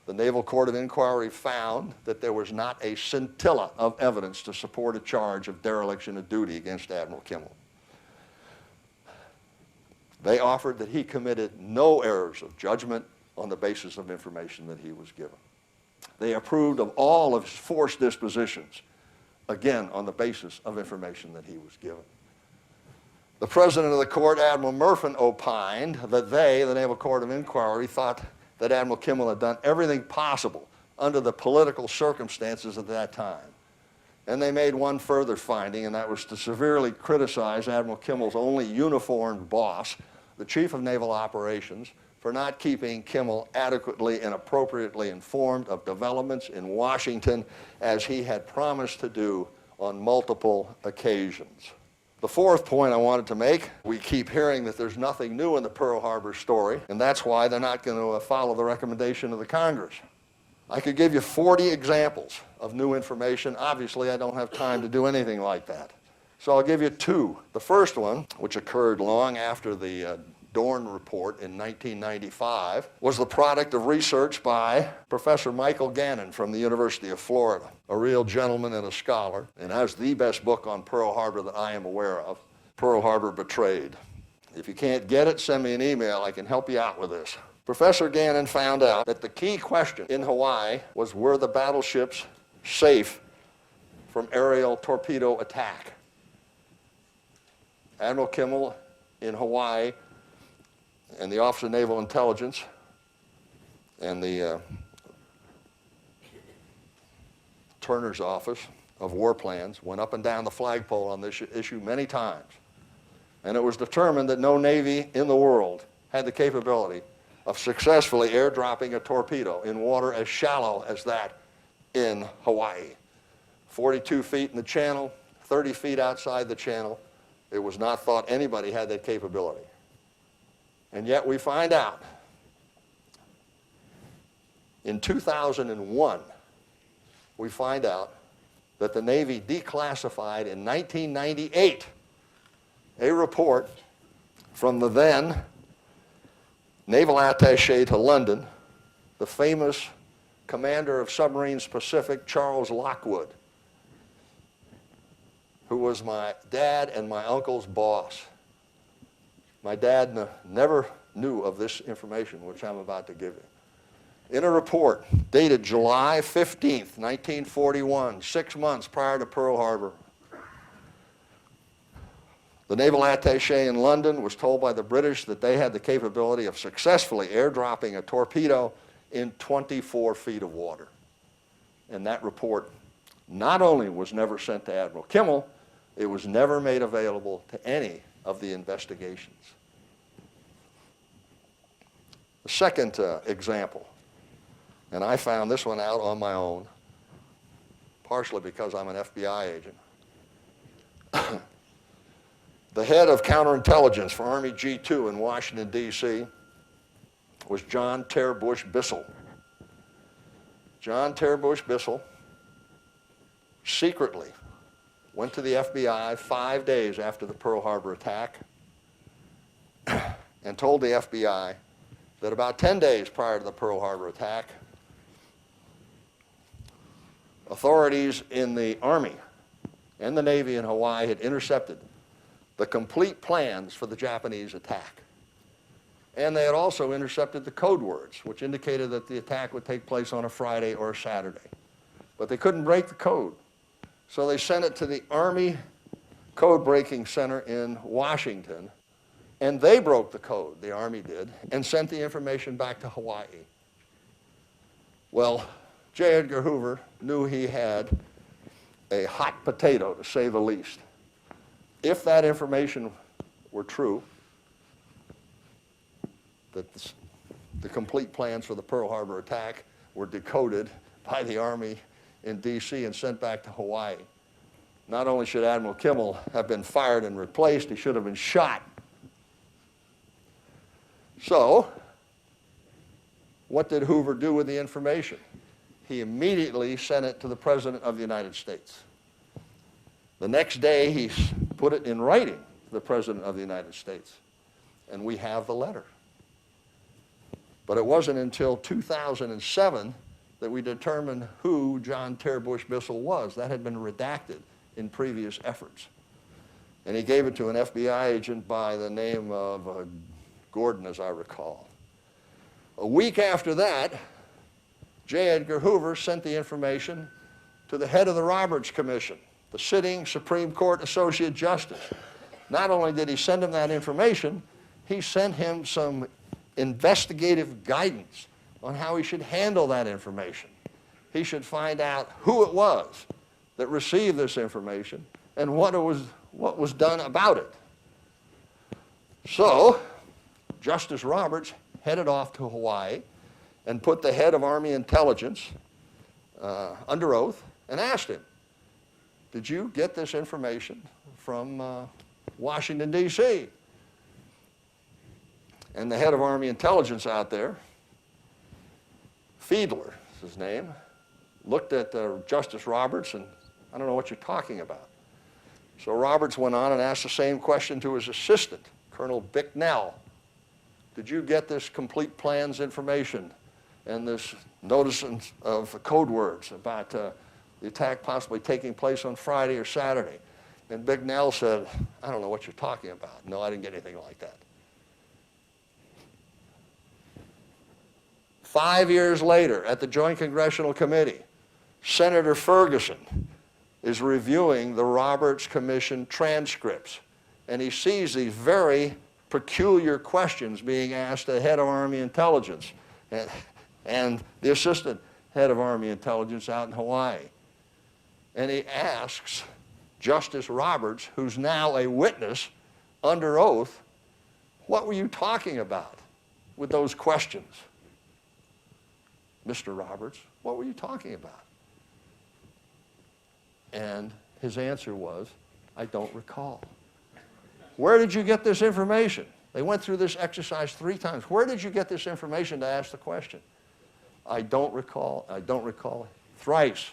The Naval Court of Inquiry found that there was not a scintilla of evidence to support a charge of dereliction of duty against Admiral Kimmel. They offered that he committed no errors of judgment on the basis of information that he was given. They approved of all of his forced dispositions, again on the basis of information that he was given. The president of the court, Admiral Murphy, opined that they, the Naval Court of Inquiry, thought that Admiral Kimmel had done everything possible under the political circumstances at that time. And they made one further finding, and that was to severely criticize Admiral Kimmel's only uniformed boss, the Chief of Naval Operations, for not keeping Kimmel adequately and appropriately informed of developments in Washington as he had promised to do on multiple occasions. The fourth point I wanted to make, we keep hearing that there's nothing new in the Pearl Harbor story, and that's why they're not going to follow the recommendation of the Congress. I could give you 40 examples of new information. Obviously, I don't have time to do anything like that. So I'll give you 2. The first one, which occurred long after the Dorn report in 1995, was the product of research by Professor Michael Gannon from the University of Florida, a real gentleman and a scholar, and has the best book on Pearl Harbor that I am aware of, Pearl Harbor Betrayed. If you can't get it, send me an email. I can help you out with this. Professor Gannon found out that the key question in Hawaii was, were the battleships safe from aerial torpedo attack? Admiral Kimmel in Hawaii and the Office of Naval Intelligence and the Turner's Office of War Plans went up and down the flagpole on this issue many times. And it was determined that no Navy in the world had the capability of successfully airdropping a torpedo in water as shallow as that in Hawaii. 42 feet in the channel, 30 feet outside the channel. It was not thought anybody had that capability. And yet we find out in 2001, we find out that the Navy declassified in 1998 a report from the then Naval Attaché to London, the famous Commander of Submarines Pacific, Charles Lockwood, who was my dad and my uncle's boss. My dad never knew of this information, which I'm about to give you. In a report dated July 15th, 1941, 6 months prior to Pearl Harbor, the Naval Attaché in London was told by the British that they had the capability of successfully airdropping a torpedo in 24 feet of water. And that report not only was never sent to Admiral Kimmel, it was never made available to any of the investigations. The second example, and I found this one out on my own, partially because I'm an FBI agent. The head of counterintelligence for Army G2 in Washington, D.C. was John Terbush Bissell. John Terbush Bissell secretly went to the FBI 5 days after the Pearl Harbor attack and told the FBI that about 10 days prior to the Pearl Harbor attack, authorities in the Army and the Navy in Hawaii had intercepted the complete plans for the Japanese attack. And they had also intercepted the code words, which indicated that the attack would take place on a Friday or a Saturday. But they couldn't break the code. So they sent it to the Army Code Breaking Center in Washington, and they broke the code, the Army did, and sent the information back to Hawaii. Well, J. Edgar Hoover knew he had a hot potato, to say the least. If that information were true, that the complete plans for the Pearl Harbor attack were decoded by the Army in D.C. and sent back to Hawaii, not only should Admiral Kimmel have been fired and replaced, he should have been shot. So, what did Hoover do with the information? He immediately sent it to the President of the United States. The next day, he put it in writing to the President of the United States, and we have the letter. But it wasn't until 2007 that we determined who John Terbush Bissell was. That had been redacted in previous efforts. And he gave it to an FBI agent by the name of Gordon, as I recall. A week after that, J. Edgar Hoover sent the information to the head of the Roberts Commission, the sitting Supreme Court Associate Justice. Not only did he send him that information, he sent him some investigative guidance on how he should handle that information. He should find out who it was that received this information and what was done about it. So, Justice Roberts headed off to Hawaii and put the head of Army Intelligence under oath and asked him, did you get this information from Washington, D.C.? And the head of Army Intelligence out there, Fiedler is his name, looked at Justice Roberts and, I don't know what you're talking about. So Roberts went on and asked the same question to his assistant, Colonel Bicknell. Did you get this complete plans information and this notice of code words about the attack possibly taking place on Friday or Saturday? And Bicknell said, I don't know what you're talking about. No, I didn't get anything like that. 5 years later, at the Joint Congressional Committee, Senator Ferguson is reviewing the Roberts Commission transcripts, and he sees these very peculiar questions being asked the head of Army Intelligence and the assistant head of Army Intelligence out in Hawaii. And he asks Justice Roberts, who's now a witness under oath, what were you talking about with those questions? Mr. Roberts, what were you talking about? And his answer was, I don't recall. Where did you get this information? They went through this exercise 3 times. Where did you get this information to ask the question? I don't recall. I don't recall. Thrice.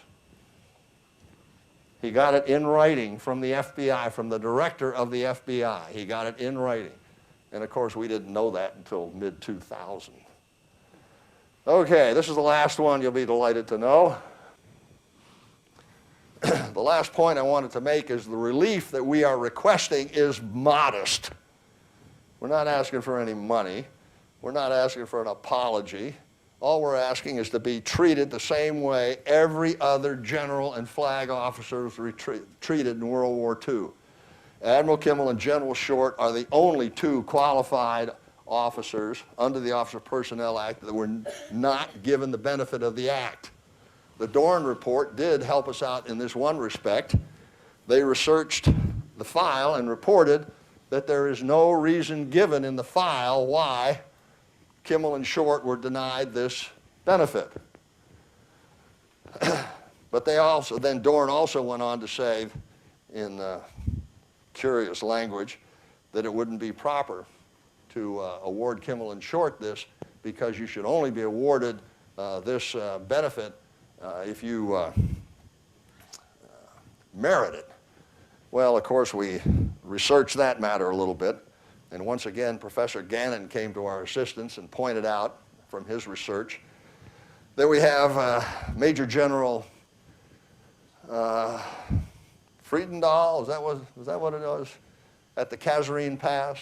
He got it in writing from the FBI, from the director of the FBI. He got it in writing. And of course, we didn't know that until mid-2000. Okay, this is the last one you'll be delighted to know. The last point I wanted to make is the relief that we are requesting is modest. We're not asking for any money. We're not asking for an apology. All we're asking is to be treated the same way every other general and flag officer was treated in World War II. Admiral Kimmel and General Short are the only 2 qualified officers under the Officer Personnel Act that were not given the benefit of the act. The Dorn report did help us out in this one respect. They researched the file and reported that there is no reason given in the file why Kimmel and Short were denied this benefit. But then Dorn also went on to say, in curious language, that it wouldn't be proper to award Kimmel and Short this, because you should only be awarded this benefit if you merit it? Well, of course, we researched that matter a little bit. And once again, Professor Gannon came to our assistance and pointed out from his research that we have Major General Friedendahl, is that what it was, at the Kasserine Pass,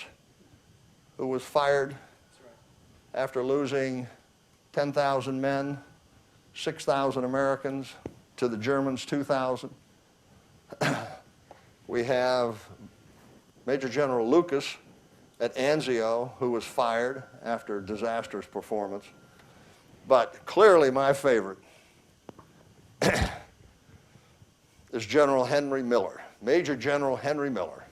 who was fired after losing 10,000 men, 6,000 Americans, to the Germans 2,000. We have Major General Lucas at Anzio, who was fired after disastrous performance. But clearly my favorite is General Henry Miller, Major General Henry Miller.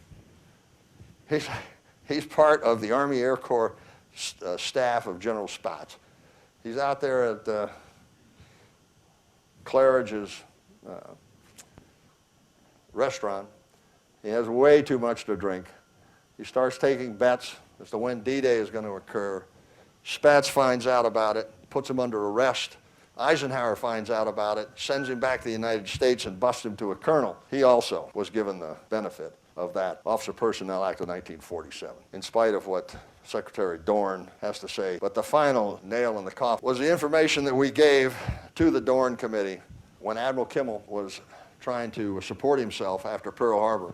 He's part of the Army Air Corps staff of General Spaatz. He's out there at Claridge's restaurant. He has way too much to drink. He starts taking bets as to when D-Day is going to occur. Spaatz finds out about it, puts him under arrest. Eisenhower finds out about it, sends him back to the United States and busts him to a colonel. He also was given the benefit of that Officer Personnel Act of 1947, in spite of what Secretary Dorn has to say. But the final nail in the coffin was the information that we gave to the Dorn Committee when Admiral Kimmel was trying to support himself after Pearl Harbor.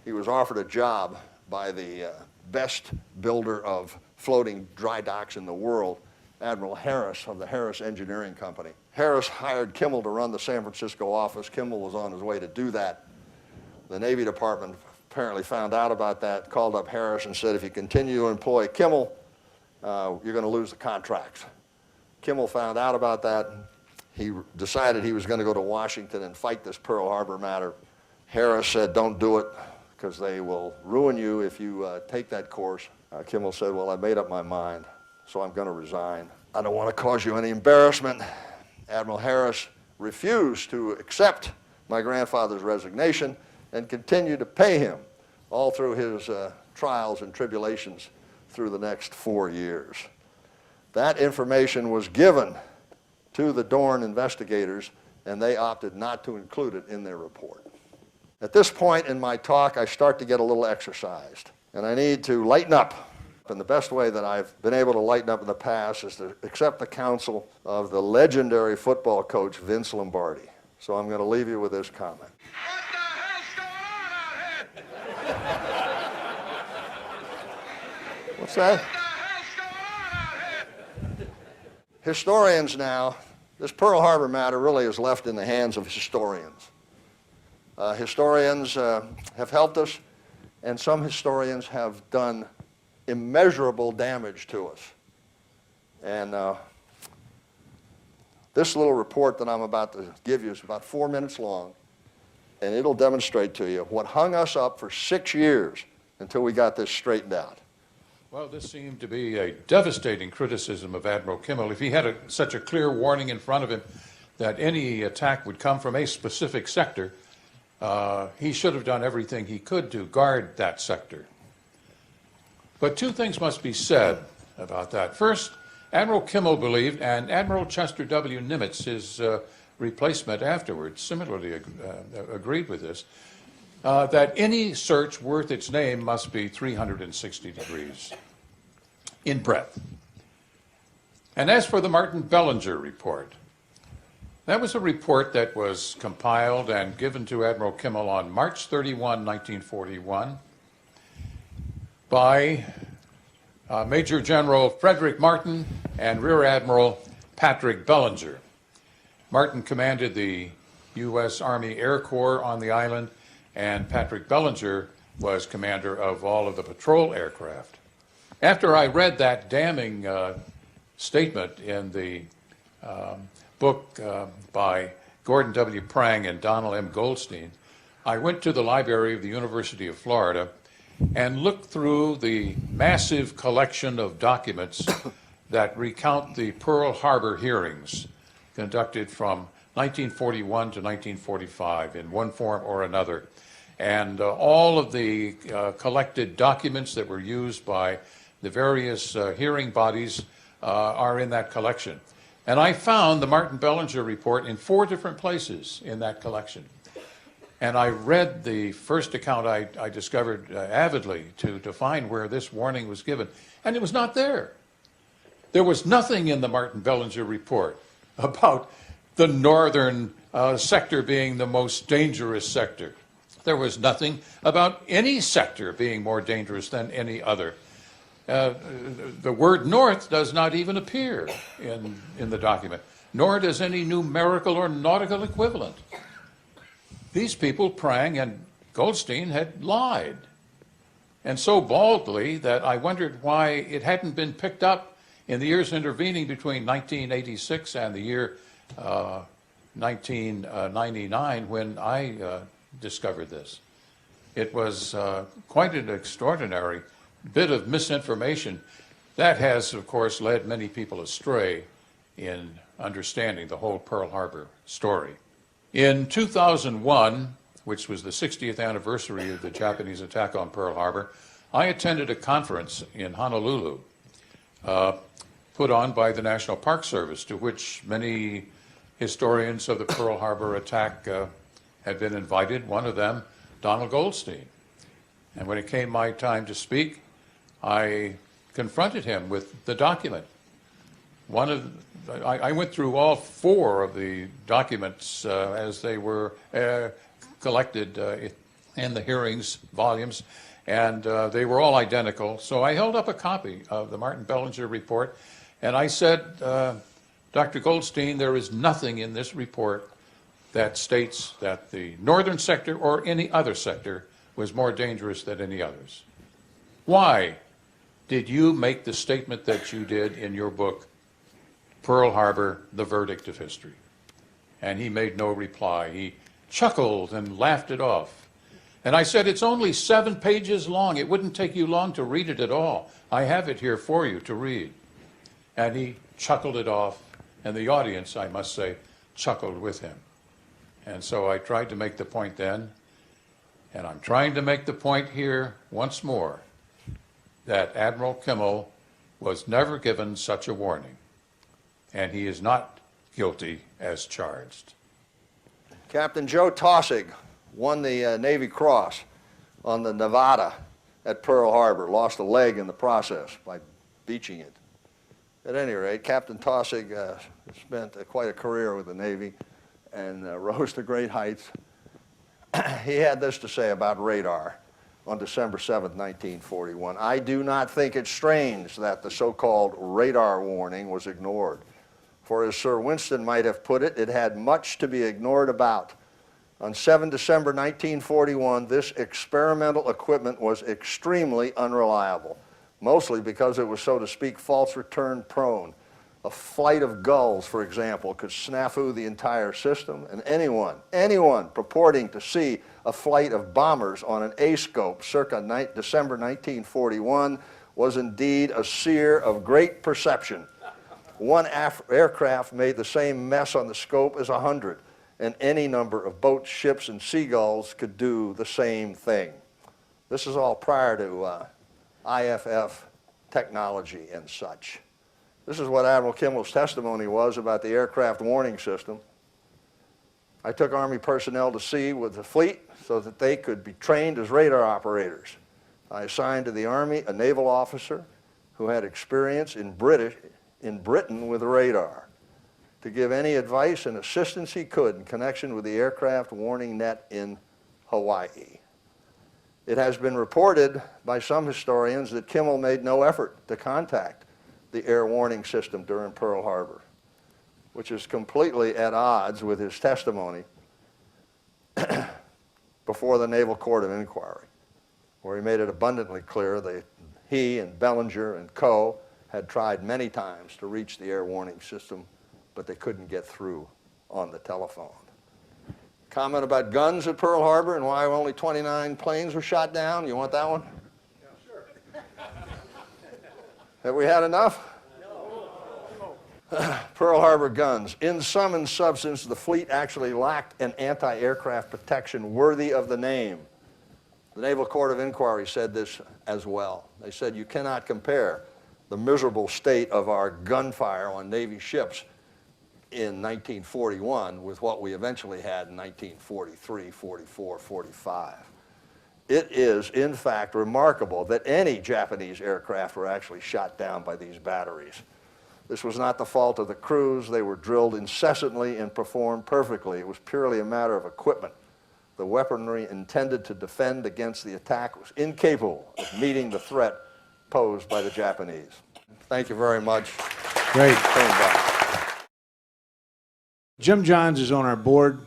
He was offered a job by the best builder of floating dry docks in the world, Admiral Harris of the Harris Engineering Company. Harris hired Kimmel to run the San Francisco office. Kimmel was on his way to do that. The Navy Department apparently found out about that, called up Harris and said, if you continue to employ Kimmel, you're going to lose the contracts. Kimmel found out about that. He decided he was going to go to Washington and fight this Pearl Harbor matter. Harris said, don't do it, because they will ruin you if you take that course. Kimmel said, well, I made up my mind, so I'm going to resign. I don't want to cause you any embarrassment. Admiral Harris refused to accept my grandfather's resignation and continued to pay him all through his trials and tribulations through the next 4 years. That information was given to the Dorn investigators, and they opted not to include it in their report. At this point in my talk, I start to get a little exercised, and I need to lighten up. And the best way that I've been able to lighten up in the past is to accept the counsel of the legendary football coach, Vince Lombardi. So I'm going to leave you with this comment. What the hell's going on out here? What's that? What the hell's going on out here? Historians now, this Pearl Harbor matter really is left in the hands of historians. Historians have helped us, and some historians have done immeasurable damage to us. And this little report that I'm about to give you is about 4 minutes long, and it'll demonstrate to you what hung us up for 6 years until we got this straightened out. Well, this seemed to be a devastating criticism of Admiral Kimmel. If he had such a clear warning in front of him that any attack would come from a specific sector, he should have done everything he could to guard that sector. But two things must be said about that. First, Admiral Kimmel believed, and Admiral Chester W. Nimitz, his replacement afterwards, similarly agreed with this, that any search worth its name must be 360 degrees in breadth. And as for the Martin Bellinger report, that was a report that was compiled and given to Admiral Kimmel on March 31, 1941 by Major General Frederick Martin and Rear Admiral Patrick Bellinger. Martin commanded the U.S. Army Air Corps on the island, and Patrick Bellinger was commander of all of the patrol aircraft. After I read that damning statement in the book by Gordon W. Prang and Donald M. Goldstein, I went to the library of the University of Florida and looked through the massive collection of documents that recount the Pearl Harbor hearings conducted from 1941 to 1945 in one form or another. And all of the collected documents that were used by the various hearing bodies are in that collection. And I found the Martin Bellinger report in 4 different places in that collection. And I read the first account I discovered avidly to find where this warning was given, and it was not there. There was nothing in the Martin Bellinger report about the northern sector being the most dangerous sector. There was nothing about any sector being more dangerous than any other. The word north does not even appear in the document, nor does any numerical or nautical equivalent. These people, Prang and Goldstein, had lied, and so baldly that I wondered why it hadn't been picked up in the years intervening between 1986 and the year 1999 when I discovered this. It was quite an extraordinary bit of misinformation that has, of course, led many people astray in understanding the whole Pearl Harbor story. In 2001, which was the 60th anniversary of the Japanese attack on Pearl Harbor, I attended a conference in Honolulu put on by the National Park Service, to which many historians of the Pearl Harbor attack had been invited, one of them, Donald Goldstein. And when it came my time to speak, I confronted him with the document. I went through all four of the documents as they were collected in the hearings volumes, and they were all identical. So I held up a copy of the Martin Bellinger report, and I said, Dr. Goldstein, there is nothing in this report that states that the northern sector or any other sector was more dangerous than any others. Why did you make the statement that you did in your book, Pearl Harbor, The Verdict of History? And he made no reply. He chuckled and laughed it off. And I said, it's only 7 pages long. It wouldn't take you long to read it at all. I have it here for you to read. And he chuckled it off, and the audience, I must say, chuckled with him. And so I tried to make the point then, and I'm trying to make the point here once more, that Admiral Kimmel was never given such a warning, and he is not guilty as charged. Captain Joe Taussig won the Navy Cross on the Nevada at Pearl Harbor, lost a leg in the process by beaching it. At any rate, Captain Taussig spent quite a career with the Navy and rose to great heights. He had this to say about radar on December 7th, 1941. I do not think it strange that the so-called radar warning was ignored. For as Sir Winston might have put it, it had much to be ignored about. On 7 December 1941, this experimental equipment was extremely unreliable, mostly because it was, so to speak, false return prone. A flight of gulls, for example, could snafu the entire system, and anyone purporting to see a flight of bombers on an A-scope circa December 1941 was indeed a seer of great perception. One aircraft made the same mess on the scope as 100, and any number of boats, ships, and seagulls could do the same thing. This is all prior to IFF technology and such. This is what Admiral Kimmel's testimony was about the aircraft warning system. I took Army personnel to sea with the fleet so that they could be trained as radar operators. I assigned to the Army a naval officer who had experience in Britain with radar to give any advice and assistance he could in connection with the aircraft warning net in Hawaii. It has been reported by some historians that Kimmel made no effort to contact the air warning system during Pearl Harbor, which is completely at odds with his testimony before the Naval Court of Inquiry, where he made it abundantly clear that he and Bellinger and Crowe had tried many times to reach the air warning system, but they couldn't get through on the telephone. Comment about guns at Pearl Harbor and why only 29 planes were shot down? You want that one? Yeah, sure. Have we had enough? No. Pearl Harbor guns. In sum and substance, the fleet actually lacked an anti-aircraft protection worthy of the name. The Naval Court of Inquiry said this as well. They said you cannot compare the miserable state of our gunfire on Navy ships in 1941 with what we eventually had in 1943, 44, 45. It is, in fact, remarkable that any Japanese aircraft were actually shot down by these batteries. This was not the fault of the crews. They were drilled incessantly and performed perfectly. It was purely a matter of equipment. The weaponry intended to defend against the attack was incapable of meeting the threat posed by the Japanese. Thank you very much. Great. Turn back. Jim Johns is on our board,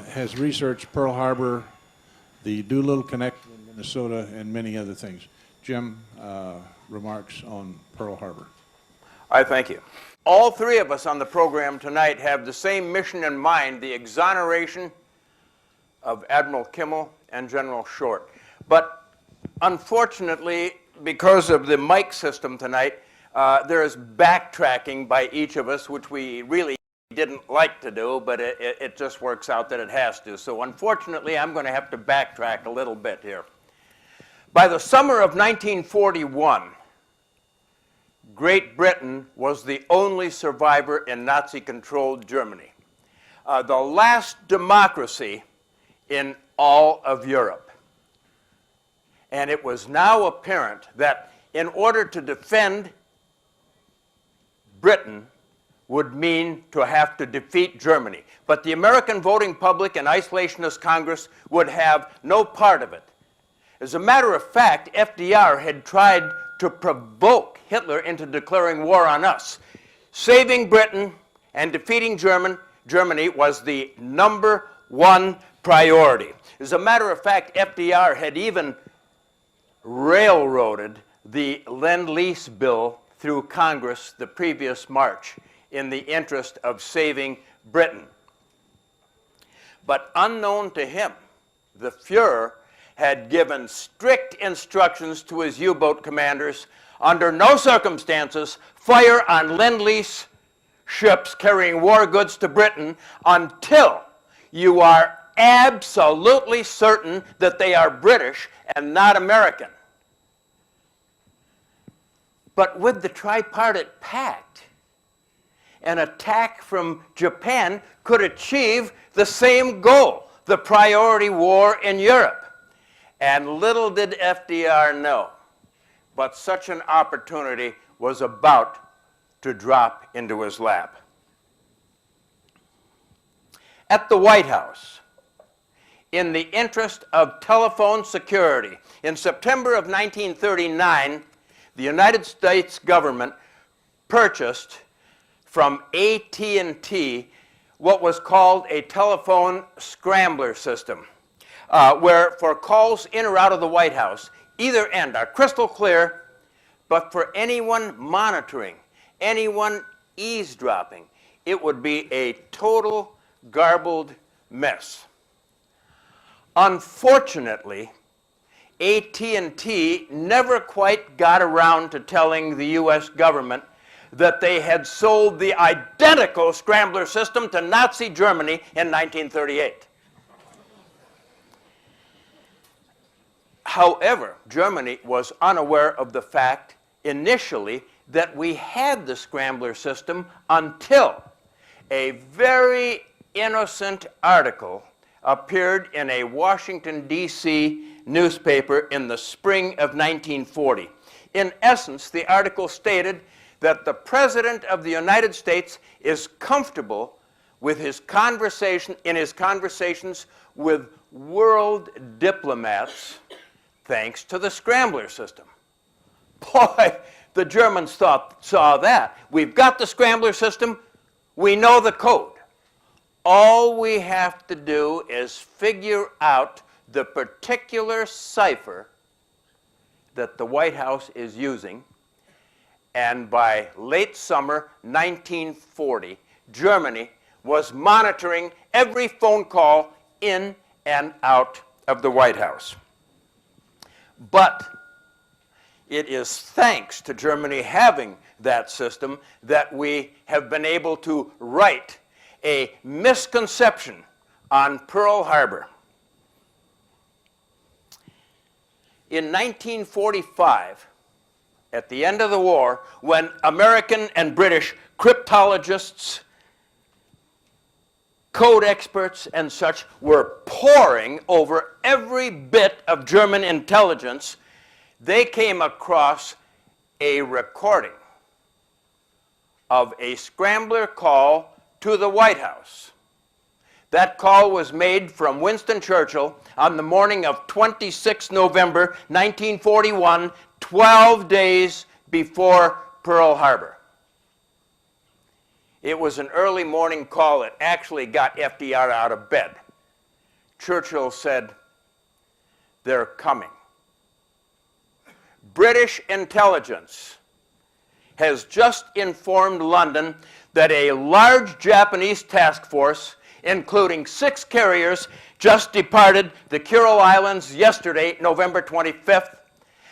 has researched Pearl Harbor, the Doolittle Connection in Minnesota, and many other things. Jim, remarks on Pearl Harbor. I thank you. All three of us on the program tonight have the same mission in mind, the exoneration of Admiral Kimmel and General Short. But unfortunately, because of the mic system tonight, there is backtracking by each of us, which we really didn't like to do, but it just works out that it has to. So unfortunately, I'm going to have to backtrack a little bit here. By the summer of 1941, Great Britain was the only survivor in Nazi-controlled Germany, the last democracy in all of Europe. And it was now apparent that in order to defend Britain would mean to have to defeat Germany. But the American voting public and isolationist Congress would have no part of it. As a matter of fact, FDR had tried to provoke Hitler into declaring war on us. Saving Britain and defeating Germany was the #1 priority. As a matter of fact, FDR had even railroaded the Lend-Lease bill through Congress the previous March in the interest of saving Britain. But unknown to him, the Fuhrer had given strict instructions to his U-boat commanders: under no circumstances fire on Lend-Lease ships carrying war goods to Britain until you are absolutely certain that they are British and not American. But with the tripartite pact, an attack from Japan could achieve the same goal, the priority war in Europe. And little did FDR know, but such an opportunity was about to drop into his lap. At the White House, in the interest of telephone security, in September of 1939, the United States government purchased from AT&T what was called a telephone scrambler system, where for calls in or out of the White House, either end are crystal clear, but for anyone monitoring, anyone eavesdropping, it would be a total garbled mess. Unfortunately, AT&T never quite got around to telling the US government that they had sold the identical scrambler system to Nazi Germany in 1938. However, Germany was unaware of the fact initially that we had the scrambler system until a very innocent article appeared in a Washington, D.C. newspaper in the spring of 1940. In essence, the article stated that the President of the United States is comfortable with his conversations with world diplomats thanks to the scrambler system. Boy, the Germans saw that. We've got the scrambler system. We know the code. All we have to do is figure out the particular cipher that the White House is using. And by late summer 1940, Germany was monitoring every phone call in and out of the White House. But it is thanks to Germany having that system that we have been able to right a misconception on Pearl Harbor. In 1945, at the end of the war, when American and British cryptologists code experts and such were poring over every bit of German intelligence, they came across a recording of a scrambler call to the White House. That call was made from Winston Churchill on the morning of 26 November 1941, 12 days before Pearl Harbor. It was an early morning call that actually got FDR out of bed. Churchill said, "They're coming." British intelligence has just informed London that a large Japanese task force, including 6 carriers, just departed the Kuril Islands yesterday, November 25th,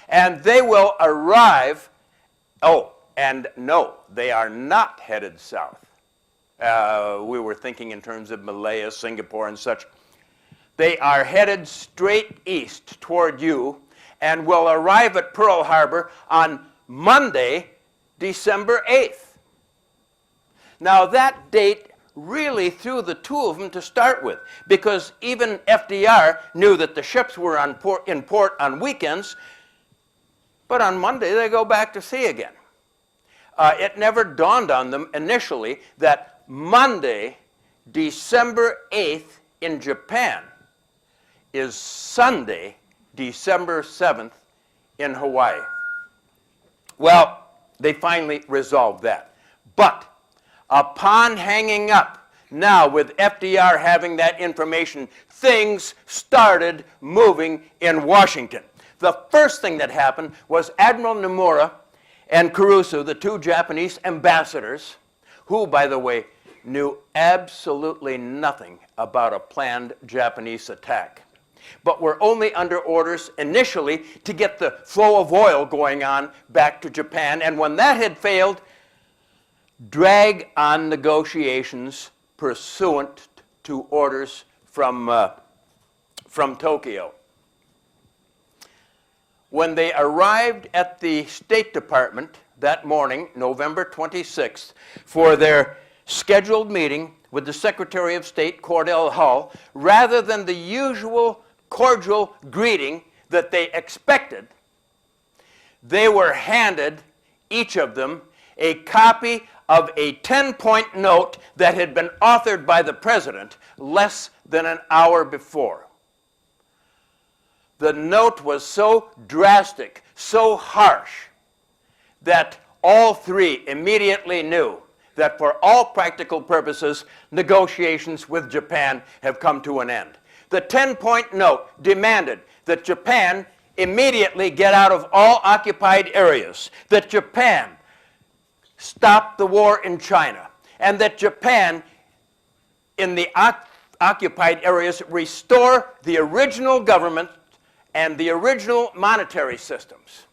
and they will arrive. Oh, and no, they are not headed south. We were thinking in terms of Malaya, Singapore, and such. They are headed straight east toward you and will arrive at Pearl Harbor on Monday, December 8th. Now, that date really threw the two of them to start with, because even FDR knew that the ships were in port on weekends, but on Monday they go back to sea again. It never dawned on them initially that Monday, December 8th in Japan is Sunday, December 7th in Hawaii. Well, they finally resolved that. But upon hanging up, now with FDR having that information, things started moving in Washington. The first thing that happened was Admiral Nomura and Kurusu, the 2 Japanese ambassadors, who, by the way, knew absolutely nothing about a planned Japanese attack, but were only under orders initially to get the flow of oil going on back to Japan, and when that had failed, drag on negotiations pursuant to orders from Tokyo. When they arrived at the State Department that morning, November 26th, for their scheduled meeting with the Secretary of State, Cordell Hull, rather than the usual cordial greeting that they expected, they were handed, each of them, a copy of a 10-point note that had been authored by the President less than an hour before. The note was so drastic, so harsh, that all 3 immediately knew that for all practical purposes, negotiations with Japan have come to an end. The 10-point note demanded that Japan immediately get out of all occupied areas, that Japan stop the war in China, and that Japan, in the occupied areas, restore the original government and the original monetary systems.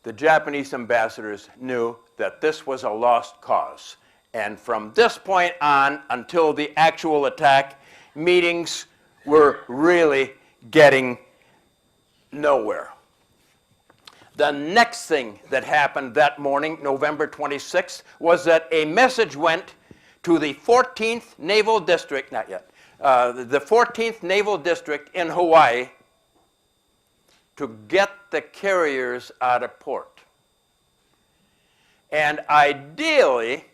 The Japanese ambassadors knew that this was a lost cause. And from this point on until the actual attack, meetings were really getting nowhere. The next thing that happened that morning, November 26th, was that a message went to the 14th Naval District, not yet, the 14th Naval District in Hawaii to get the carriers out of port. And ideally,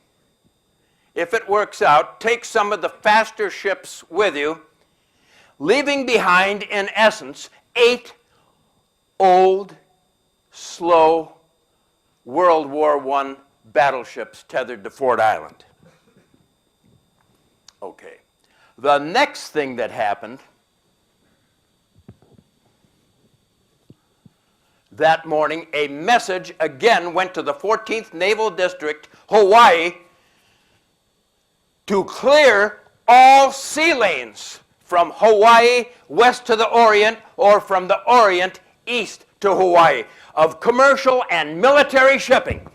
if it works out, take some of the faster ships with you, leaving behind, in essence, 8 old, slow World War I battleships tethered to Ford Island. Okay. The next thing that happened that morning, a message again went to the 14th Naval District, Hawaii, to clear all sea lanes from Hawaii west to the Orient, or from the Orient east to Hawaii, of commercial and military shipping.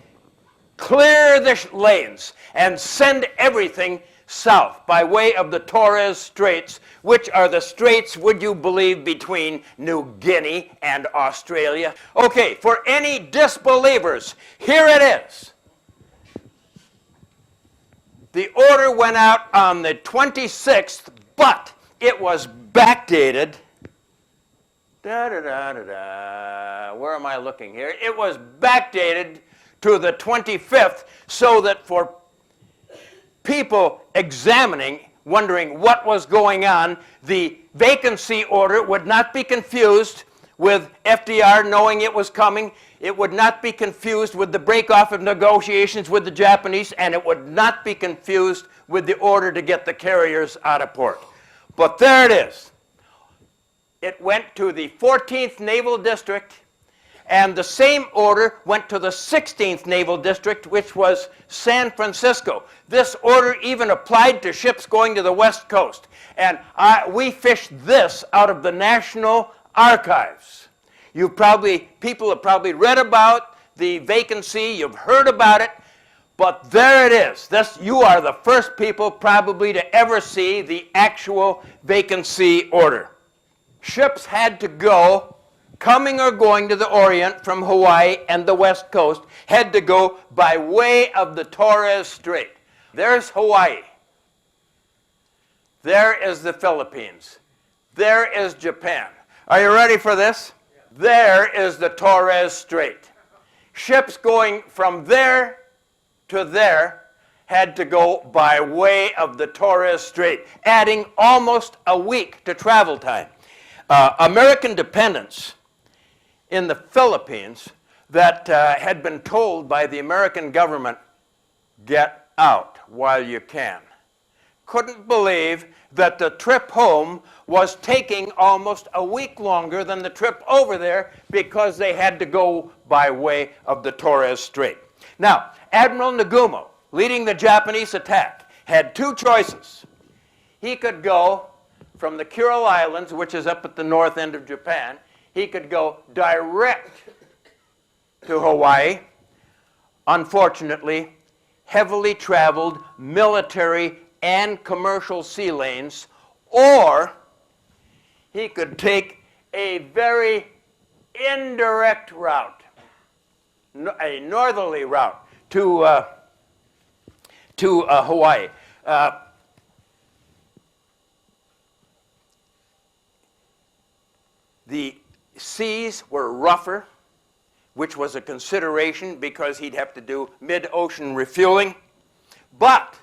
Clear the lanes and send everything south by way of the Torres Straits, which are the straits, would you believe, between New Guinea and Australia. Okay, for any disbelievers, here it is. The order went out on the 26th, but it was backdated. Where am I looking here? It was backdated to the 25th so that for people examining, wondering what was going on, the vacancy order would not be confused with FDR knowing it was coming. It would not be confused with the break-off of negotiations with the Japanese, and it would not be confused with the order to get the carriers out of port. But there it is. It went to the 14th Naval District, and the same order went to the 16th Naval District, which was San Francisco. This order even applied to ships going to the West Coast. And we fished this out of the National Archives. People have probably read about the vacancy, you've heard about it, but there it is. You are the first people probably to ever see the actual vacancy order. Ships had to go, coming or going to the Orient from Hawaii and the West Coast, had to go by way of the Torres Strait. There's Hawaii. There is the Philippines. There is Japan. Are you ready for this? There is the Torres Strait. Ships going from there to there had to go by way of the Torres Strait, adding almost a week to travel time. American dependents in the Philippines that had been told by the American government, get out while you can, couldn't believe that the trip home was taking almost a week longer than the trip over there because they had to go by way of the Torres Strait. Now, Admiral Nagumo, leading the Japanese attack, had two choices. He could go from the Kuril Islands, which is up at the north end of Japan. He could go direct to Hawaii. Unfortunately, heavily traveled military and commercial sea lanes, or he could take a very indirect route, a northerly route to Hawaii. The seas were rougher, which was a consideration because he'd have to do mid-ocean refueling, but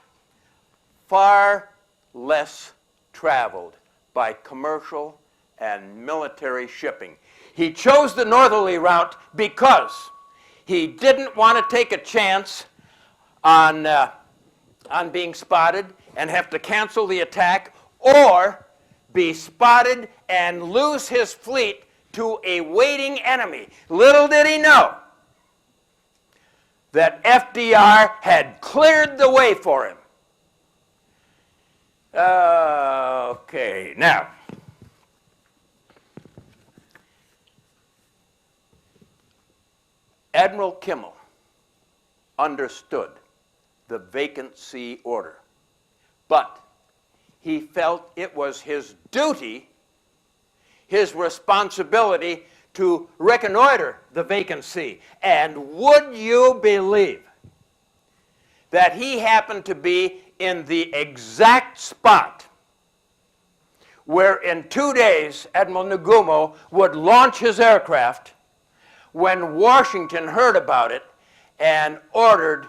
far less traveled by commercial and military shipping. He chose the northerly route because he didn't want to take a chance on being spotted and have to cancel the attack, or be spotted and lose his fleet to a waiting enemy. Little did he know that FDR had cleared the way for him. Okay, now, Admiral Kimmel understood the vacancy order, but he felt it was his duty, his responsibility to reconnoiter the vacancy. And would you believe that he happened to be in the exact spot where in 2 days Admiral Nagumo would launch his aircraft when Washington heard about it and ordered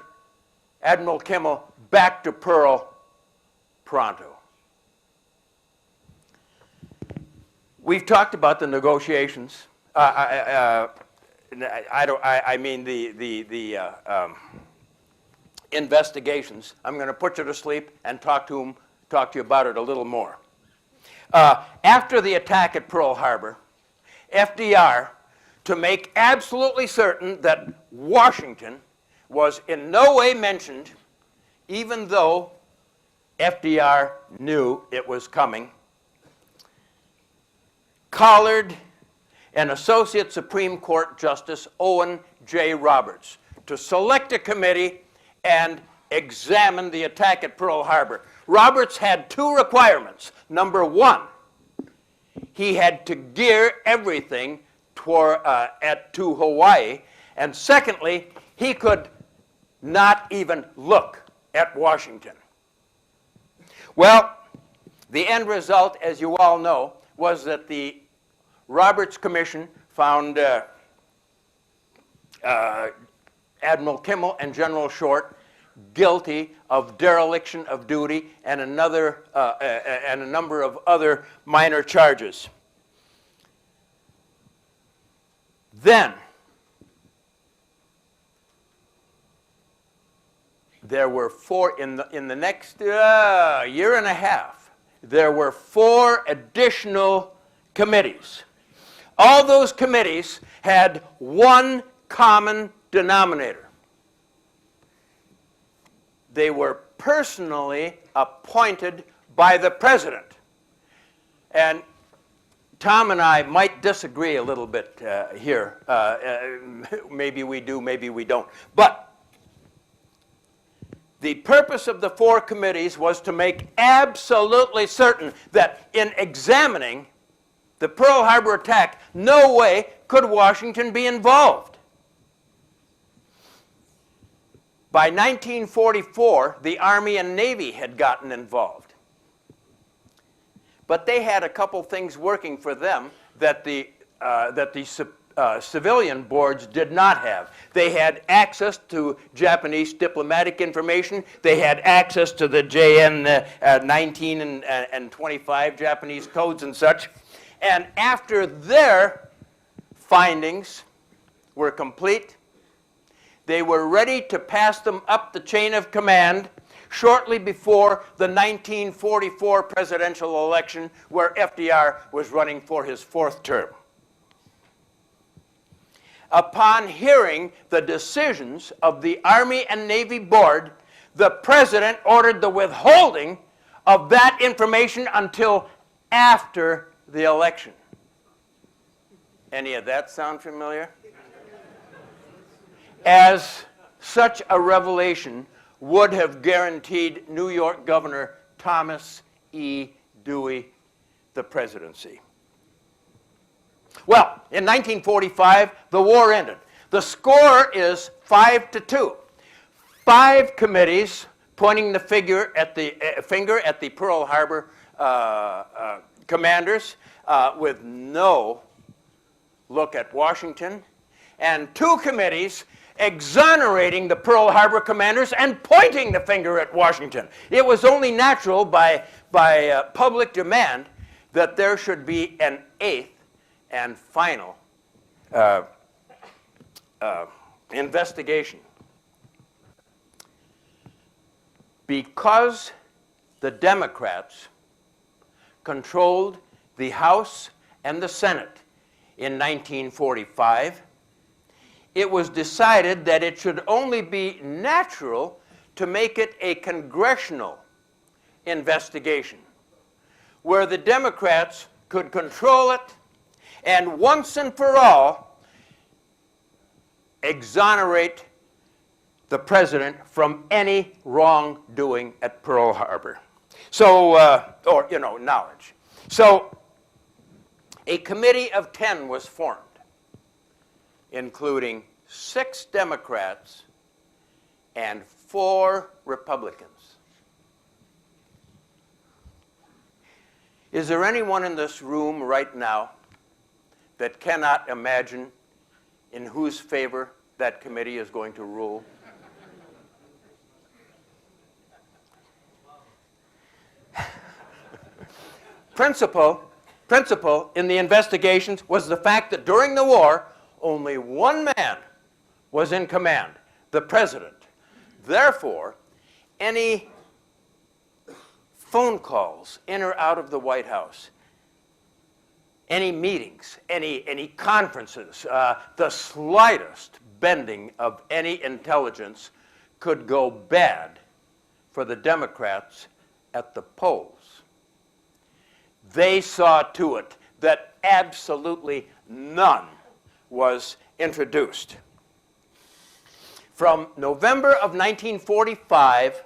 Admiral Kimmel back to Pearl pronto. We've talked about the negotiations. I mean the investigations. I'm going to put you to sleep and talk to you about it a little more. After the attack at Pearl Harbor, FDR, to make absolutely certain that Washington was in no way mentioned, even though FDR knew it was coming, collared an Associate Supreme Court Justice, Owen J. Roberts, to select a committee and examine the attack at Pearl Harbor. Roberts had two requirements. Number one, he had to gear everything to Hawaii. And secondly, he could not even look at Washington. Well, the end result, as you all know, was that the Roberts Commission found Admiral Kimmel and General Short guilty of dereliction of duty and a number of other minor charges. Then there were four in the next year and a half. There were 4 additional committees. All those committees had one common denominator. They were personally appointed by the president. And Tom and I might disagree a little bit here. Maybe we do, maybe we don't. But the purpose of the 4 committees was to make absolutely certain that in examining the Pearl Harbor attack, no way could Washington be involved. By 1944, the Army and Navy had gotten involved. But they had a couple things working for them that the civilian boards did not have. They had access to Japanese diplomatic information. They had access to the JN 19 and 25 Japanese codes and such. And after their findings were complete, they were ready to pass them up the chain of command shortly before the 1944 presidential election, where FDR was running for his 4th term. Upon hearing the decisions of the Army and Navy Board, the president ordered the withholding of that information until after the election. Any of that sound familiar? As such a revelation would have guaranteed New York Governor Thomas E. Dewey the presidency. Well, in 1945, the war ended. The score is 5-2. 5 committees pointing the finger at the Pearl Harbor commanders with no look at Washington, and 2 committees exonerating the Pearl Harbor commanders and pointing the finger at Washington. It was only natural by public demand that there should be an 8th and final investigation. Because the Democrats controlled the House and the Senate in 1945, it was decided that it should only be natural to make it a congressional investigation, where the Democrats could control it and once and for all exonerate the president from any wrongdoing at Pearl Harbor. So, knowledge. So, a committee of 10 was formed, including 6 Democrats and 4 Republicans. Is there anyone in this room right now that cannot imagine in whose favor that committee is going to rule? Principal in the investigations was the fact that during the war, only one man was in command, the president. Therefore, any phone calls in or out of the White House, any meetings, any conferences, the slightest bending of any intelligence could go bad for the Democrats at the polls. They saw to it that absolutely none was introduced. From November of 1945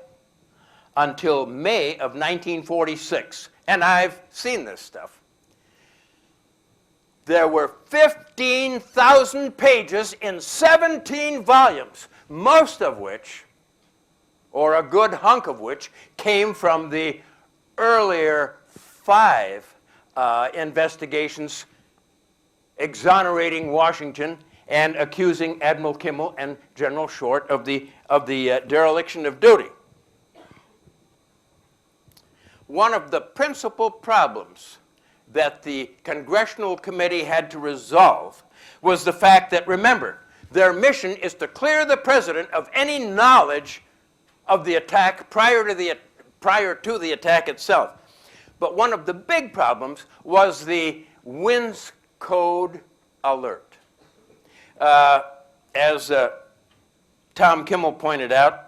until May of 1946, and I've seen this stuff, there were 15,000 pages in 17 volumes, most of which, or a good hunk of which, came from the earlier 5 investigations exonerating Washington and accusing Admiral Kimmel and General Short of the dereliction of duty. One of the principal problems that the Congressional Committee had to resolve was the fact that, remember, their mission is to clear the president of any knowledge of the attack prior to the attack itself. But one of the big problems was the winds code alert. As Tom Kimmel pointed out,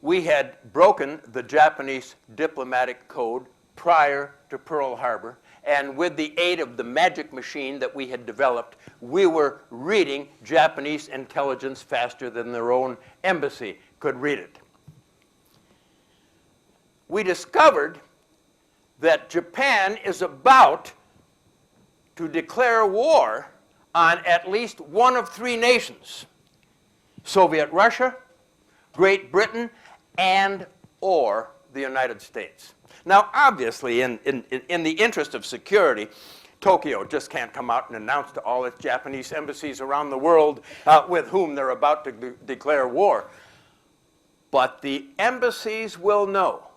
we had broken the Japanese diplomatic code prior to Pearl Harbor, and with the aid of the magic machine that we had developed, we were reading Japanese intelligence faster than their own embassy could read it. We discovered that Japan is about to declare war on at least one of 3 nations: Soviet Russia, Great Britain, and or the United States. Now, obviously, in the interest of security, Tokyo just can't come out and announce to all its Japanese embassies around the world with whom they're about to declare war. But the embassies will know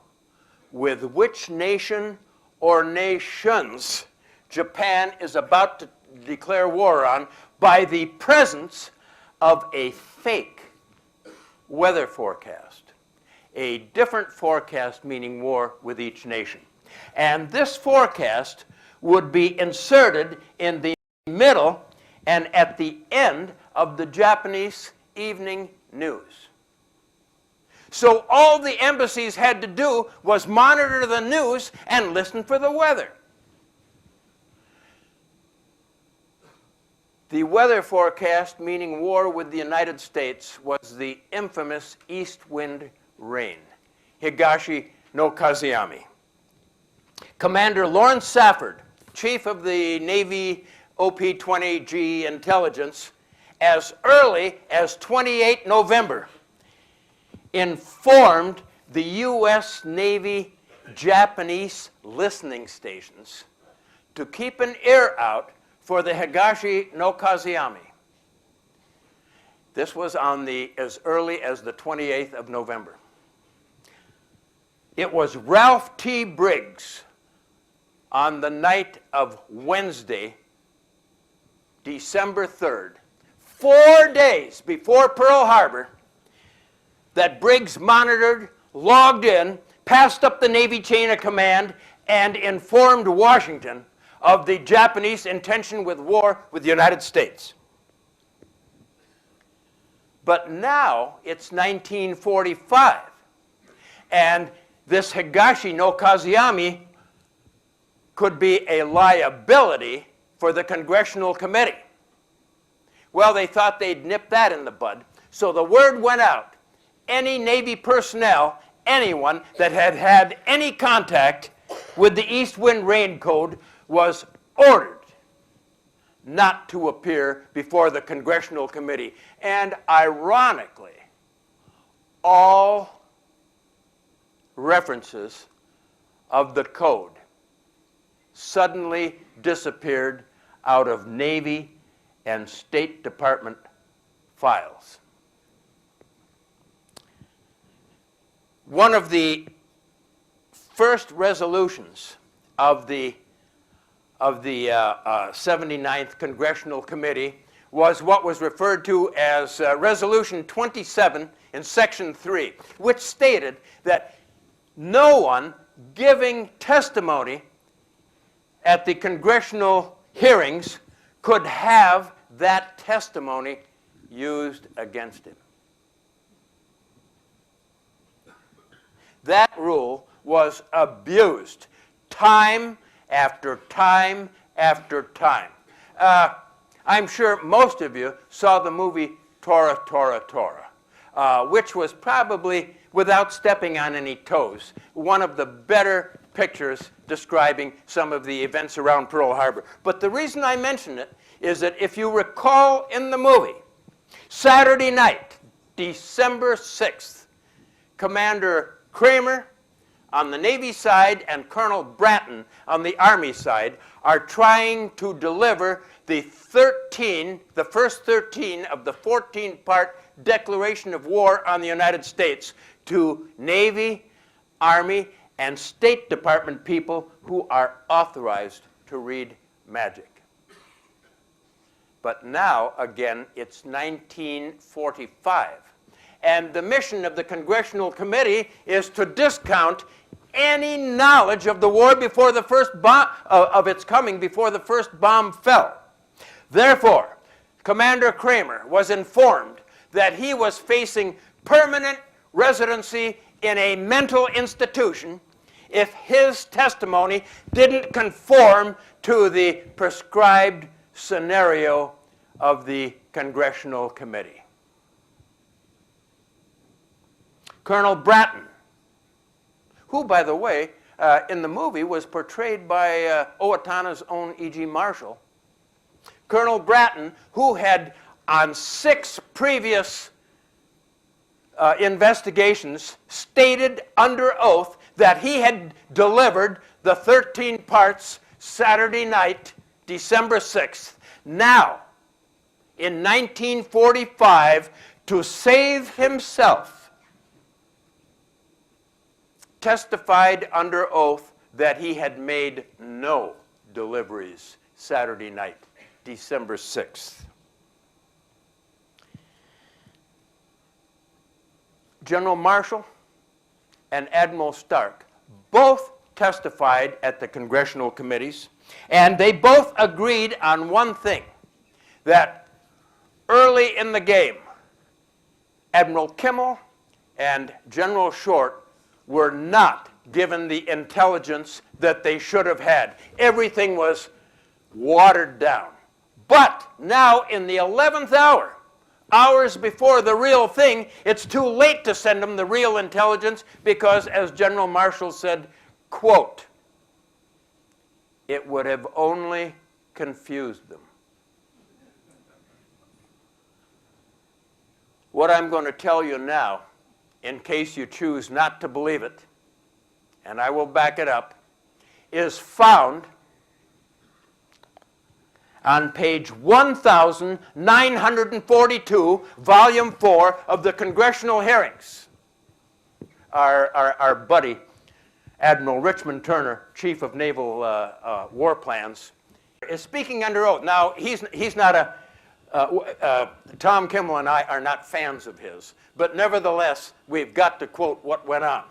with which nation or nations Japan is about to declare war on by the presence of a fake weather forecast. A different forecast meaning war with each nation. And this forecast would be inserted in the middle and at the end of the Japanese evening news. So all the embassies had to do was monitor the news and listen for the weather. The weather forecast meaning war with the United States was the infamous east wind rain, Higashi no Kazuyami. Commander Lawrence Safford, chief of the Navy OP-20G intelligence, as early as 28 November, informed the U.S. Navy Japanese listening stations to keep an ear out for the Higashi no Kazuyami. This was on as early as the 28th of November. It was Ralph T. Briggs on the night of Wednesday, December 3rd, 4 days before Pearl Harbor, that Briggs monitored, logged in, passed up the Navy chain of command, and informed Washington of the Japanese intention with war with the United States. But now it's 1945, and this Higashi no Kazuyami could be a liability for the Congressional Committee. Well, they thought they'd nip that in the bud, so the word went out. Any Navy personnel, anyone that had had any contact with the east wind rain code was ordered not to appear before the Congressional Committee. And ironically, all references of the code suddenly disappeared out of Navy and State Department files. One of the first resolutions of the 79th Congressional Committee was what was referred to as Resolution 27 in Section 3, which stated that no one giving testimony at the congressional hearings could have that testimony used against him. That rule was abused time after time after time. I'm sure most of you saw the movie Tora, Tora, Tora, which was probably, without stepping on any toes, one of the better pictures describing some of the events around Pearl Harbor. But the reason I mention it is that if you recall in the movie, Saturday night, December 6th, Commander Kramer on the Navy side and Colonel Bratton on the Army side are trying to deliver the first 13 of the 14-part declaration of war on the United States to Navy, Army, and State Department people who are authorized to read magic. But now, again, it's 1945. And the mission of the Congressional Committee is to discount any knowledge of the war before the first bomb, of its coming before the first bomb fell. Therefore, Commander Kramer was informed that he was facing permanent residency in a mental institution if his testimony didn't conform to the prescribed scenario of the Congressional Committee. Colonel Bratton, who, by the way, in the movie was portrayed by Owatana's own E.G. Marshall. Colonel Bratton, who had on 6 previous investigations stated under oath that he had delivered the 13 parts Saturday night, December 6th. Now, in 1945, to save himself, testified under oath that he had made no deliveries Saturday night, December 6th. General Marshall and Admiral Stark both testified at the congressional committees, and they both agreed on one thing, that early in the game, Admiral Kimmel and General Short were not given the intelligence that they should have had. Everything was watered down. But now in the 11th hour, hours before the real thing, it's too late to send them the real intelligence because, as General Marshall said, quote, it would have only confused them. What I'm going to tell you now, in case you choose not to believe it, and I will back it up, is found on page 1942, volume 4 of the congressional hearings. Our buddy, Admiral Richmond Turner, Chief of Naval War Plans, is speaking under oath. Now, he's not a, Tom Kimmel and I are not fans of his, but nevertheless, we've got to quote what went on.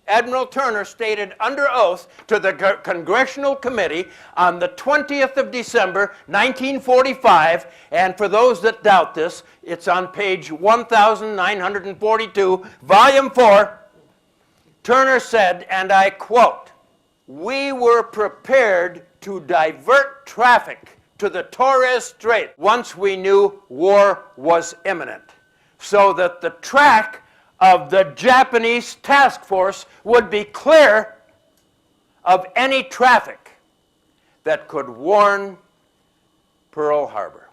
Admiral Turner stated under oath to the Congressional Committee on the 20th of December, 1945, and for those that doubt this, it's on page 1942, volume 4, Turner said, and I quote, "We were prepared to divert traffic to the Torres Strait once we knew war was imminent, so that the track of the Japanese task force would be clear of any traffic that could warn Pearl Harbor."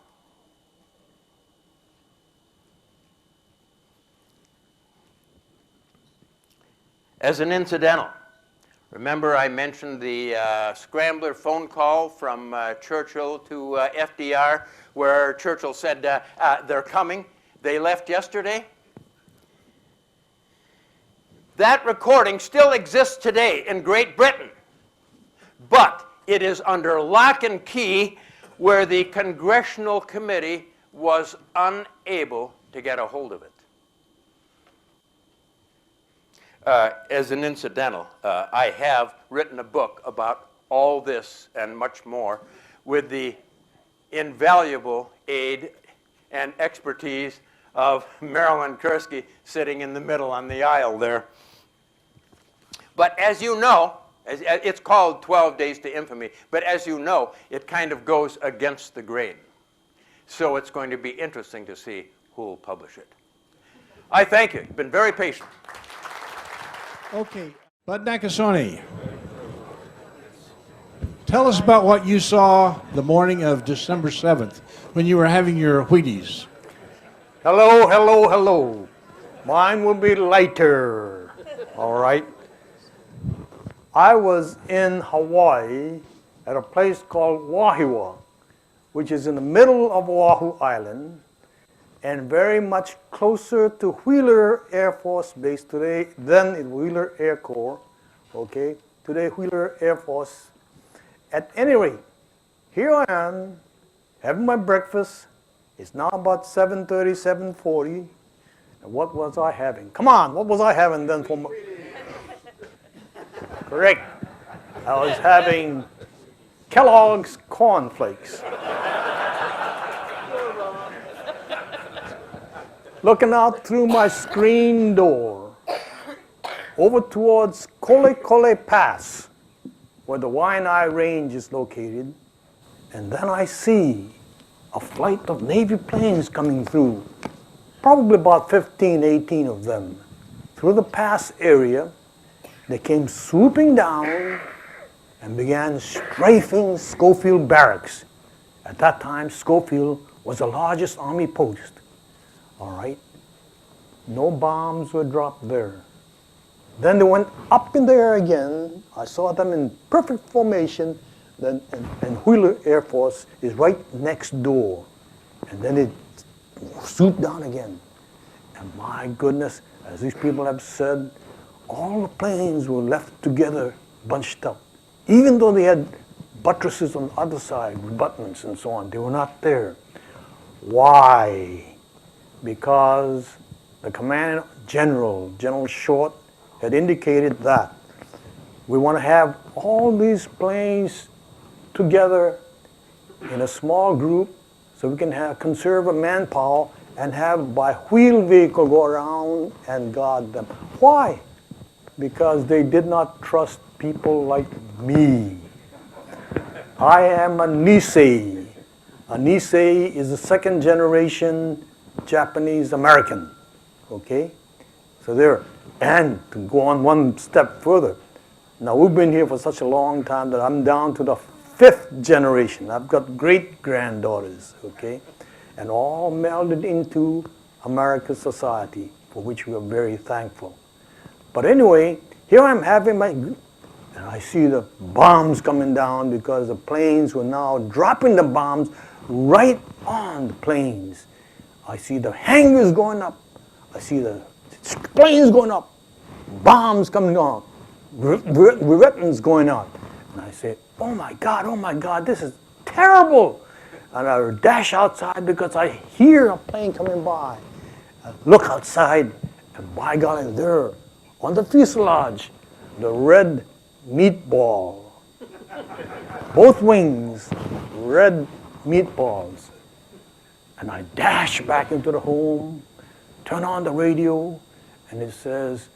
As an incidental, remember I mentioned the scrambler phone call from Churchill to FDR, where Churchill said, they're coming. They left yesterday. That recording still exists today in Great Britain, but it is under lock and key where the Congressional Committee was unable to get a hold of it. As an incidental, I have written a book about all this and much more with the invaluable aid and expertise of Marilyn Kursky sitting in the middle on the aisle there. But as you know, it's called 12 Days to Infamy, but as you know, it kind of goes against the grain. So it's going to be interesting to see who will publish it. I thank you. You've been very patient. Okay, Ed Nakasone, tell us about what you saw the morning of December 7th when you were having your Wheaties. Hello, hello, hello. Mine will be lighter. All right. I was in Hawaii at a place called Wahiawa, which is in the middle of Oahu Island and very much closer to Wheeler Air Force Base today than in Wheeler Air Corps, okay? Today, Wheeler Air Force. At any rate, here I am, having my breakfast. It's now about 7:30, 7:40. And what was I having? Come on, what was I having then for my... Correct. I was having Kellogg's Corn Flakes. Looking out through my screen door, over towards Kole Kole Pass, where the Waianae Range is located, and then I see a flight of Navy planes coming through, probably about 15, 18 of them, through the pass area. They came swooping down and began strafing Schofield Barracks. At that time, Schofield was the largest Army post. All right? No bombs were dropped there. Then they went up in the air again. I saw them in perfect formation. Then, and Wheeler Air Force is right next door. And then it swooped down again. And my goodness, as these people have said, all the planes were left together, bunched up. Even though they had buttresses on the other side, abutments and so on, they were not there. Why? Because the Commanding General, General Short, had indicated that we want to have all these planes together in a small group so we can conserve a manpower and have by wheel vehicle go around and guard them. Why? Because they did not trust people like me. I am a Nisei. A Nisei is a second generation Japanese American. Okay? So there. And to go on one step further, now we've been here for such a long time that I'm down to the 5th generation. I've got great-granddaughters, okay? And all melded into American society, for which we are very thankful. But anyway, here I'm having my, and I see the bombs coming down because the planes were now dropping the bombs right on the planes. I see the hangars going up. I see the planes going up. Bombs coming on. Weapons going on. And I say, oh my God, this is terrible. And I dash outside because I hear a plane coming by. I look outside, and by golly, there, on the fuselage, the red meatball. Both wings, red meatballs. And I dash back into the home, turn on the radio, and it says,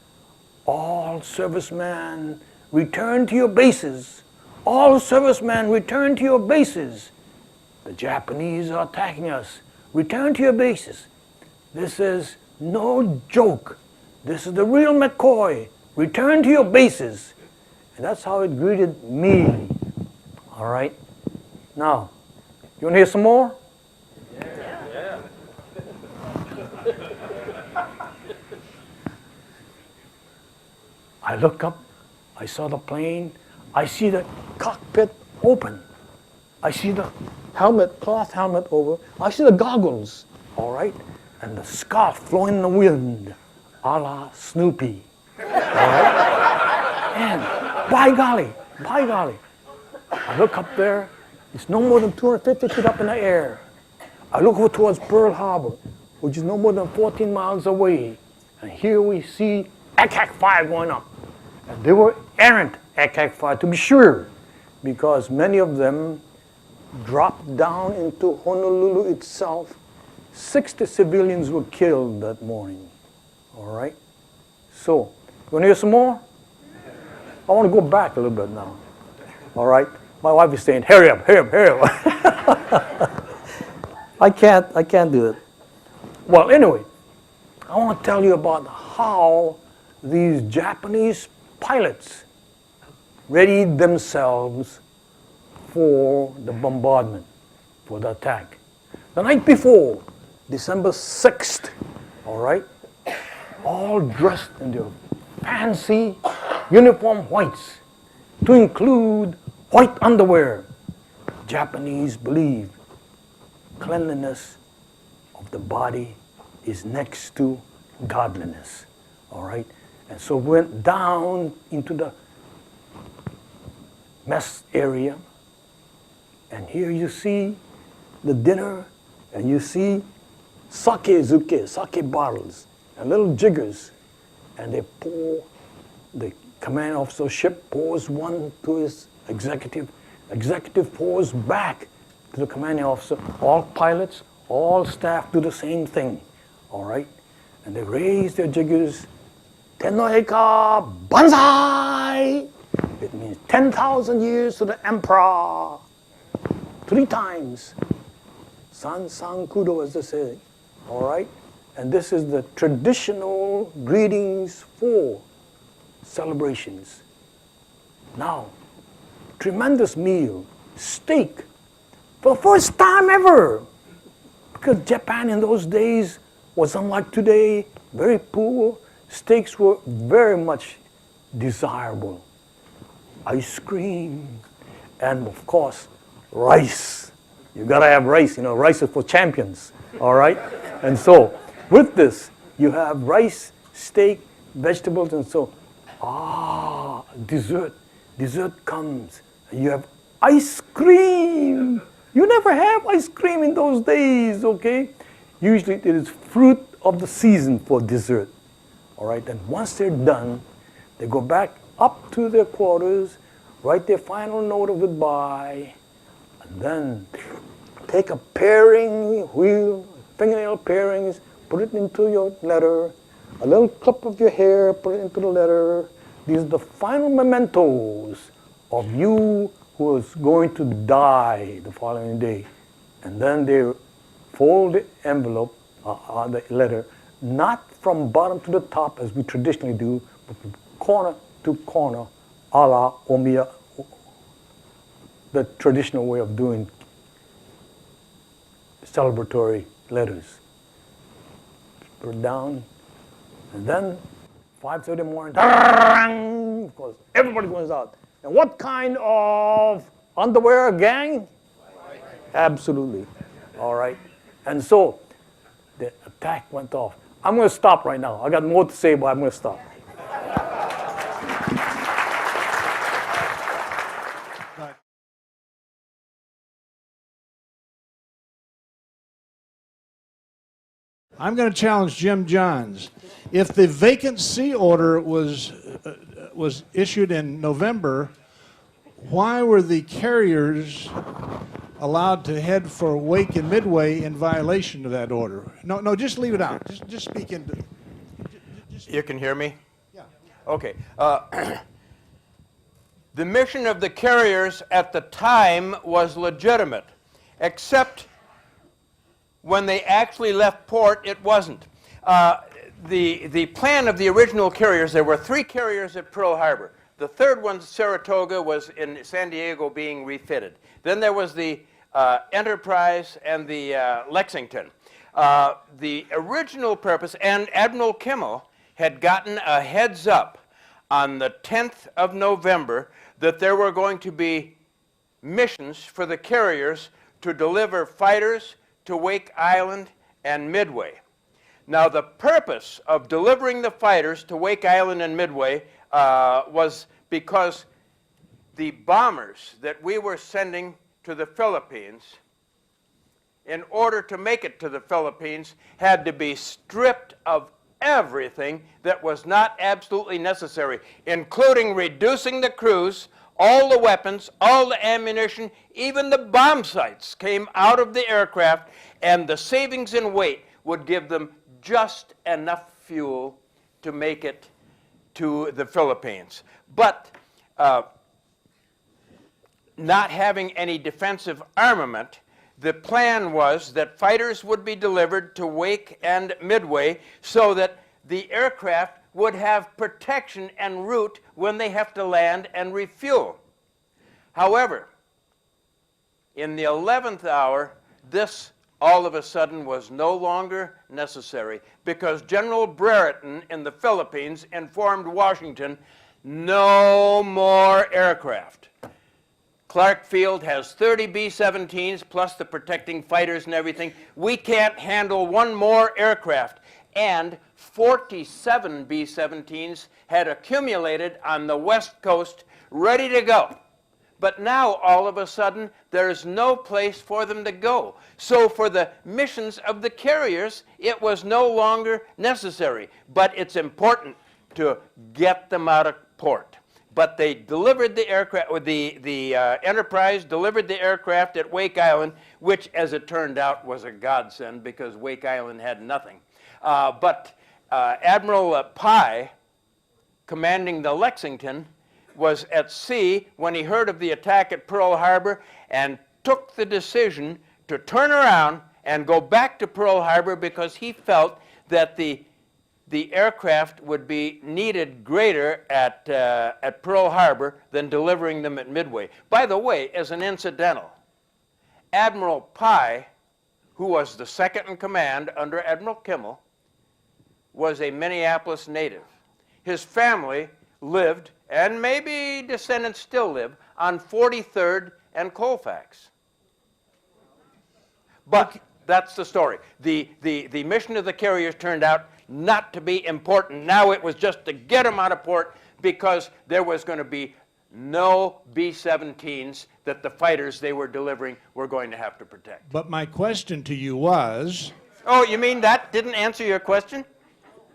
all servicemen, return to your bases. All servicemen, return to your bases. The Japanese are attacking us. Return to your bases. This is no joke. This is the real McCoy. Return to your bases. And that's how it greeted me. All right? Now, you want to hear some more? Yeah. I look up. I saw the plane. I see the cockpit open. I see the helmet, cloth helmet over. I see the goggles, all right? And the scarf flowing in the wind, a la Snoopy, all right? And by golly, I look up there. It's no more than 250 feet up in the air. I look over towards Pearl Harbor, which is no more than 14 miles away. And here we see Attack fire going up. And they were errant Attack fire, to be sure, because many of them dropped down into Honolulu itself. 60 civilians were killed that morning. All right? So, you want to hear some more? I want to go back a little bit now. All right? My wife is saying, hurry up. I can't do it. Well, anyway, I want to tell you about how these Japanese pilots readied themselves for the bombardment, for the attack. The night before, December 6th, all right, all dressed in their fancy uniform whites. to include white underwear. Japanese believe cleanliness of the body is next to godliness, all right? And so we went down into the mess area, and here you see the dinner, and you see sake bottles, and little jiggers, and they pour, the command officer ship pours one to his executive pours back to the commanding officer. All pilots, all staff do the same thing, all right? And they raise their jiggers, Tennoeka Banzai! It means 10,000 years to the emperor. 3 times. San San Kudo, as they say, all right? And this is the traditional greetings for celebrations. Now, tremendous meal, steak, for the first time ever. Because Japan in those days was unlike today, very poor. Steaks were very much desirable. Ice cream, and of course, rice. You gotta have rice, rice is for champions, all right? And so, with this, you have rice, steak, vegetables, and so, dessert. Dessert comes, and you have ice cream. You never have ice cream in those days, okay? Usually it is fruit of the season for dessert, all right? And once they're done, they go back up to their quarters, write their final note of goodbye, and then take a paring wheel, fingernail parings, put it into your letter, a little clip of your hair, put it into the letter. These are the final mementos of you who is going to die the following day. And then they fold the envelope, the letter, not from bottom to the top as we traditionally do, but from corner to corner, a la Omiya, the traditional way of doing celebratory letters. Put it down, and then 5:30 in the morning, of course, everybody goes out. And what kind of underwear, gang? White. Absolutely. All right. And so the attack went off. I'm going to stop right now. I got more to say, but I'm going to stop. I'm going to challenge Jim Johns. If the vacant sea order was issued in November, why were the carriers allowed to head for Wake and Midway in violation of that order? No, just leave it out. Just speak into. You can hear me? Yeah. Okay. The mission of the carriers at the time was legitimate, except when they actually left port, it wasn't. The plan of the original carriers, there were 3 carriers at Pearl Harbor. The third one, Saratoga, was in San Diego being refitted. Then there was the Enterprise and the Lexington. The original purpose, and Admiral Kimmel had gotten a heads up on the 10th of November that there were going to be missions for the carriers to deliver fighters to Wake Island and Midway. Now, the purpose of delivering the fighters to Wake Island and Midway was because the bombers that we were sending to the Philippines, in order to make it to the Philippines, had to be stripped of everything that was not absolutely necessary, including reducing the crews, all the weapons, all the ammunition, even the bomb sights came out of the aircraft, and the savings in weight would give them just enough fuel to make it to the Philippines. But not having any defensive armament, the plan was that fighters would be delivered to Wake and Midway so that the aircraft would have protection en route when they have to land and refuel. However, in the 11th hour, this all of a sudden was no longer necessary because General Brereton in the Philippines informed Washington No more aircraft. Clark Field has 30 B-17s plus the protecting fighters and everything. We can't handle one more aircraft. And 47 B-17s had accumulated on the West Coast, ready to go. But now, all of a sudden, there's no place for them to go. So for the missions of the carriers, it was no longer necessary. But it's important to get them out of port. But they delivered the aircraft, or the Enterprise delivered the aircraft at Wake Island, which, as it turned out, was a godsend because Wake Island had nothing. But Admiral Pye, commanding the Lexington, was at sea when he heard of the attack at Pearl Harbor and took the decision to turn around and go back to Pearl Harbor because he felt that the aircraft would be needed greater at Pearl Harbor than delivering them at Midway. By the way, as an incidental, Admiral Pye, who was the second in command under Admiral Kimmel, was a Minneapolis native. His family lived, and maybe descendants still live, on 43rd and Colfax. But that's the story. The mission of the carriers turned out not to be important. Now it was just to get them out of port because there was going to be no B-17s that the fighters they were delivering were going to have to protect. But my question to you was, Oh, you mean that didn't answer your question?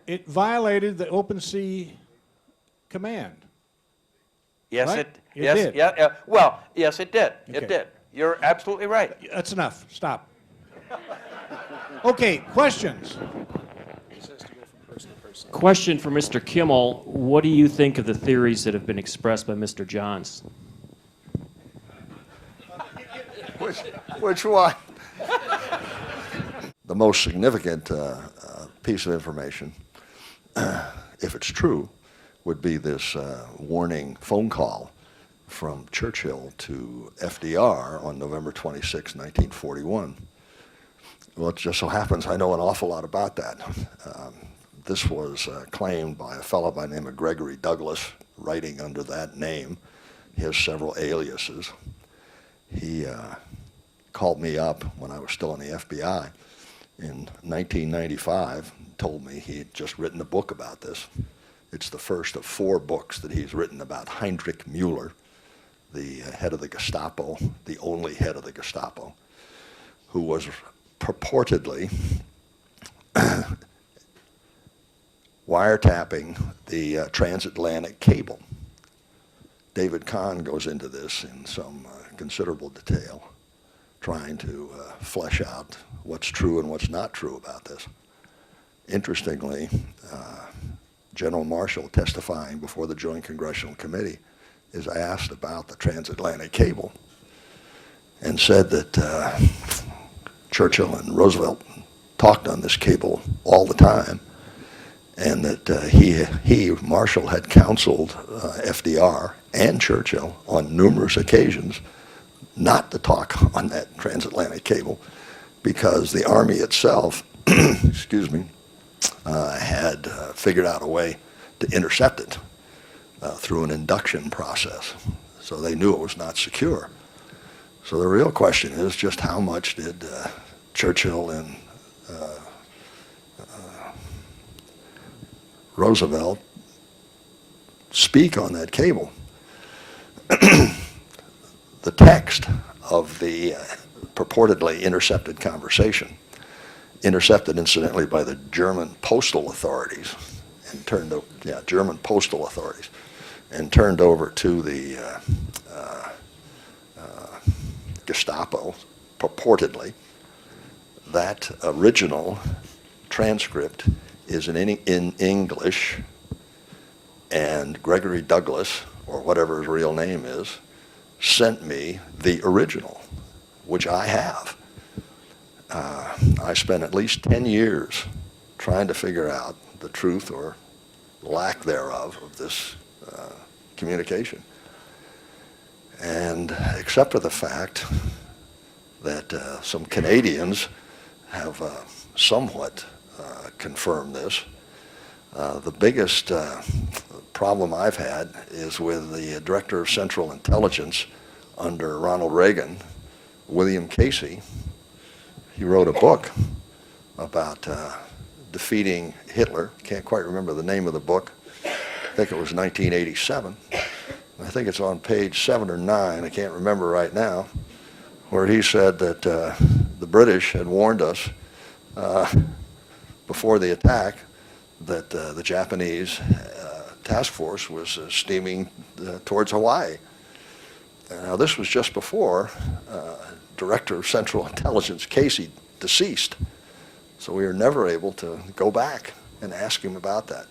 it violated the open sea command. Yes, Right? it It yes, did. Yeah, well, yes, it did. Okay. It did. You're absolutely right. That's enough. Stop. Okay, questions? Question for Mr. Kimmel. What do you think of the theories that have been expressed by Mr. Johns? Which one? The most significant piece of information, if it's true, would be this warning phone call from Churchill to FDR on November 26, 1941. Well, it just so happens I know an awful lot about that. This was claimed by a fellow by the name of Gregory Douglas, writing under that name. He has several aliases. He called me up when I was still in the FBI in 1995, told me he had just written a book about this. It's the first of 4 books that he's written about Heinrich Müller, the head of the Gestapo, the only head of the Gestapo, who was purportedly wiretapping the transatlantic cable. David Kahn goes into this in some considerable detail, trying to flesh out what's true and what's not true about this. Interestingly, General Marshall, testifying before the Joint Congressional Committee, is asked about the transatlantic cable and said that Churchill and Roosevelt talked on this cable all the time, and that Marshall, had counseled FDR and Churchill on numerous occasions not to talk on that transatlantic cable because the Army itself, excuse me, had figured out a way to intercept it through an induction process. So they knew it was not secure. So the real question is just how much did Churchill and Roosevelt speak on that cable? The text of the purportedly intercepted conversation, intercepted incidentally by the German postal authorities, and turned over, German postal authorities, and turned over to the Gestapo, purportedly. That original transcript is in English, and Gregory Douglas, or whatever his real name is, sent me the original, which I have. I spent at least 10 years trying to figure out the truth or lack thereof of this communication. And except for the fact that some Canadians have somewhat confirmed this, The biggest problem I've had is with the Director of Central Intelligence under Ronald Reagan, William Casey. He wrote a book about defeating Hitler. Can't quite remember the name of the book. I think it was 1987. I think it's on page 7 or 9, I can't remember right now, where he said that the British had warned us before the attack that the Japanese task force was steaming towards Hawaii. Now this was just before Director of Central Intelligence Casey deceased, so we were never able to go back and ask him about that.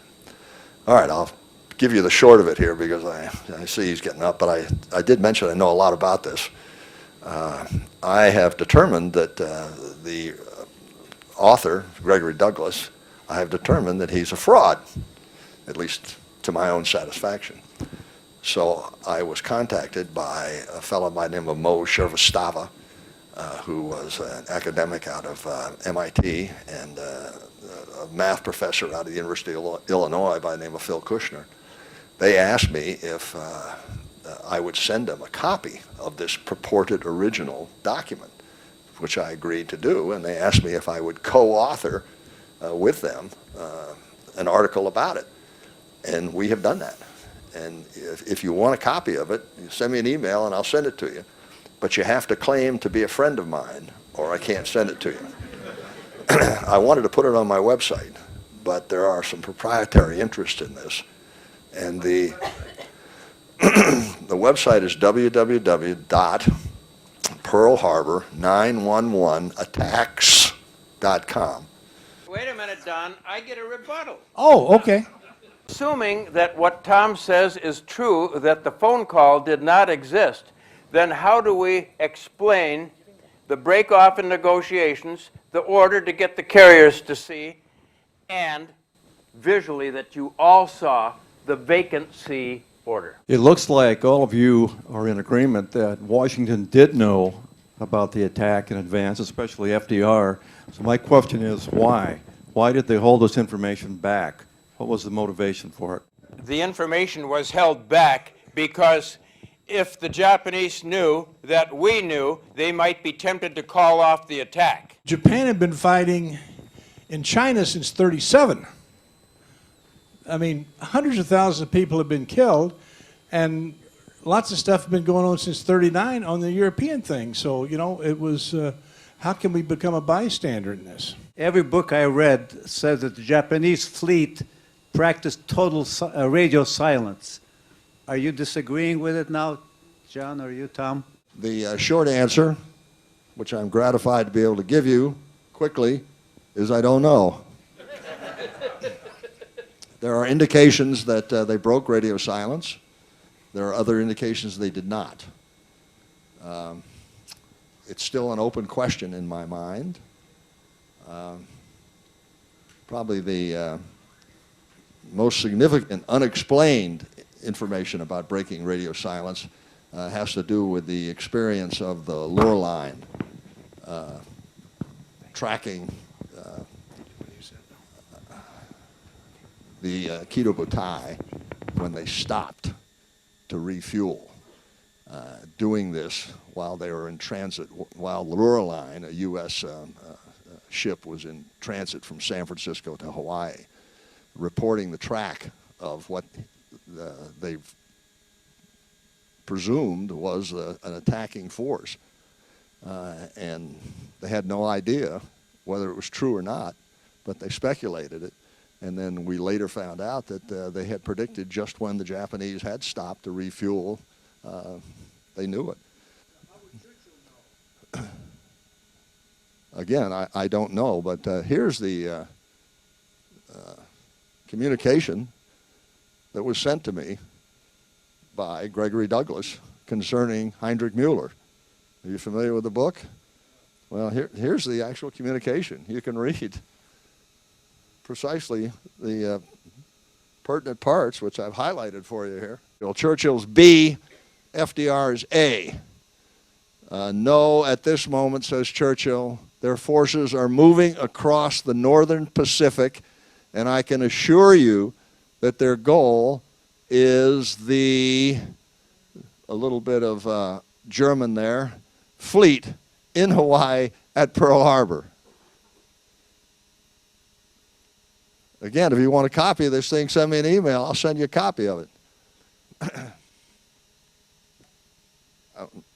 All right, I'll give you the short of it here because I see he's getting up, but I did mention I know a lot about this. I have determined that the author, Gregory Douglas, I have determined that he's a fraud, at least to my own satisfaction. So I was contacted by a fellow by the name of Mo Shervastava, who was an academic out of MIT and a math professor out of the University of Illinois by the name of Phil Kushner. They asked me if I would send them a copy of this purported original document, which I agreed to do, and they asked me if I would co-author with them an article about it. And we have done that. And if you want a copy of it, you send me an email and I'll send it to you. But you have to claim to be a friend of mine or I can't send it to you. I wanted to put it on my website, but there are some proprietary interests in this. And the website is www.pearlharbor911attacks.com. Wait a minute, Don. I get a rebuttal. Oh, okay. Assuming that what Tom says is true, that the phone call did not exist, then how do we explain the break-off in negotiations, the order to get the carriers to sea, and visually that you all saw the vacant sea order? It looks like all of you are in agreement that Washington did know about the attack in advance, especially FDR. So my question is why? Why did they hold this information back? What was the motivation for it? The information was held back because if the Japanese knew that we knew, they might be tempted to call off the attack. Japan had been fighting in China since '37. I mean, hundreds of thousands of people have been killed, and lots of stuff has been going on since '39 on the European thing. So, you know, it was, how can we become a bystander in this? Every book I read says that the Japanese fleet practiced total radio silence. Are you disagreeing with it now, John, or you, Tom? The short answer, which I'm gratified to be able to give you quickly, is I don't know. There are indications that they broke radio silence. There are other indications they did not. It's still an open question in my mind. Probably the most significant unexplained information about breaking radio silence has to do with the experience of the lure line tracking the Kido Butai when they stopped to refuel, doing this while they were in transit, while the lure line, a U.S. Ship, was in transit from San Francisco to Hawaii, reporting the track of what they presumed was an attacking force. And they had no idea whether it was true or not, but they speculated it. And then we later found out that they had predicted just when the Japanese had stopped to refuel. They knew it. Again, I don't know, but here's the communication that was sent to me by Gregory Douglas concerning Heinrich Müller. Are you familiar with the book? Well, here's the actual communication. You can read precisely the pertinent parts, which I've highlighted for you here. Well, Churchill's B, FDR's A. No, at this moment, says Churchill, their forces are moving across the northern Pacific And I can assure you that their goal is a little bit of German there, fleet in Hawaii at Pearl Harbor. Again, if you want a copy of this thing, send me an email. I'll send you a copy of it.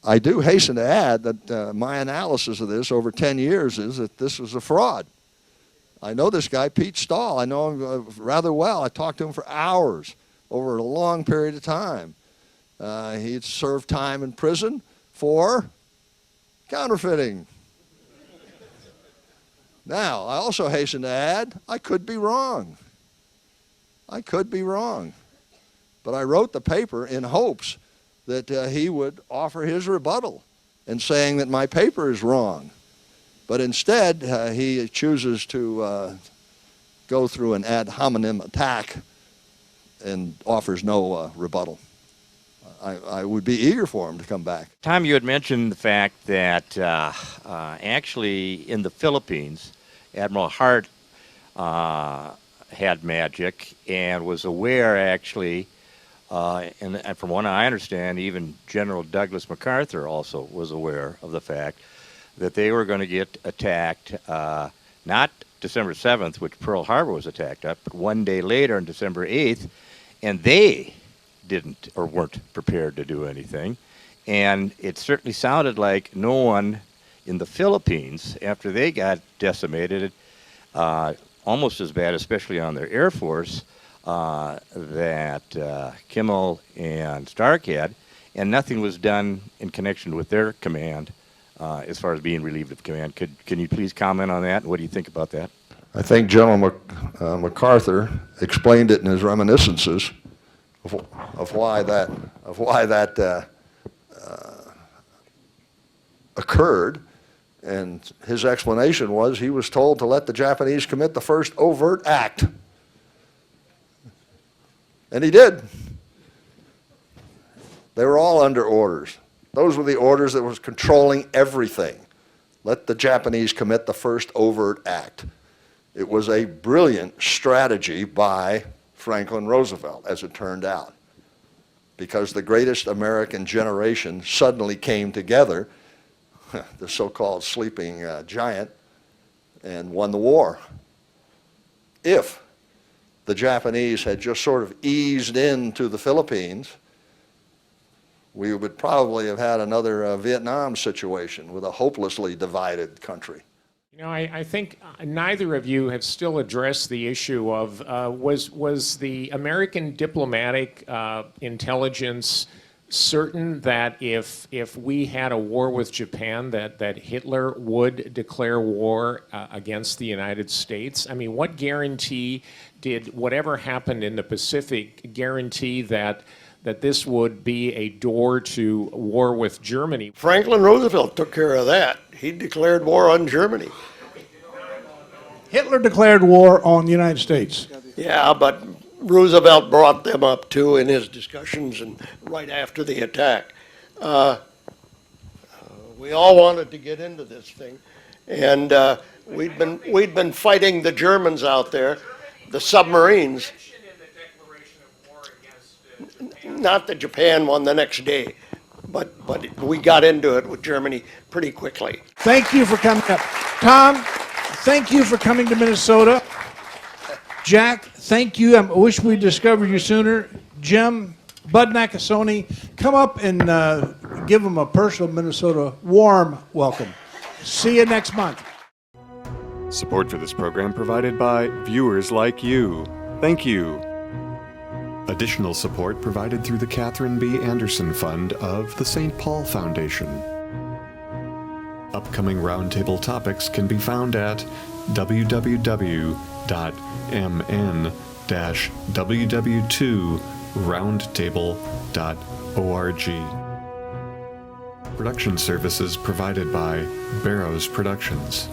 I do hasten to add that my analysis of this over 10 years is that this was a fraud. I know this guy, Pete Stahl. I know him rather well. I talked to him for hours over a long period of time. He'd served time in prison for counterfeiting. Now, I also hasten to add, I could be wrong. I could be wrong. But I wrote the paper in hopes that he would offer his rebuttal and saying that my paper is wrong. But instead, he chooses to go through an ad hominem attack and offers no rebuttal. I would be eager for him to come back. Tom, you had mentioned the fact that actually in the Philippines, Admiral Hart had magic and was aware, actually, and from what I understand, even General Douglas MacArthur also was aware of the fact that they were going to get attacked, not December 7th, which Pearl Harbor was attacked up, but one day later on December 8th, and they didn't or weren't prepared to do anything. And it certainly sounded like no one in the Philippines, after they got decimated, almost as bad, especially on their Air Force, that Kimmel and Stark had, and nothing was done in connection with their command as far as being relieved of command. Can you please comment on that, and what do you think about that? I think General MacArthur explained it in his reminiscences of why that occurred, and his explanation was he was told to let the Japanese commit the first overt act, and he did. They were all under orders. Those were the orders that was controlling everything. Let the Japanese commit the first overt act. It was a brilliant strategy by Franklin Roosevelt, as it turned out, because the greatest American generation suddenly came together, the so-called sleeping giant, and won the war. If the Japanese had just sort of eased into the Philippines, we would probably have had another Vietnam situation with a hopelessly divided country. You know, I think neither of you have still addressed the issue of was the American diplomatic intelligence certain that if we had a war with Japan, that Hitler would declare war against the United States? I mean, what guarantee did whatever happened in the Pacific guarantee that this would be a door to war with Germany? Franklin Roosevelt took care of that. He declared war on Germany. Hitler declared war on the United States. Yeah, but Roosevelt brought them up too in his discussions and right after the attack. We all wanted to get into this thing, and we'd been fighting the Germans out there, the submarines. Not the Japan one the next day, but we got into it with Germany pretty quickly. Thank you for coming up. Tom, thank you for coming to Minnesota. Jack, thank you. I wish we discovered you sooner. Jim, Bud Nakasone, come up and give them a personal Minnesota warm welcome. See you next month. Support for this program provided by viewers like you. Thank you. Additional support provided through the Catherine B. Anderson Fund of the St. Paul Foundation. Upcoming roundtable topics can be found at www.mn-ww2roundtable.org. Production services provided by Barrows Productions.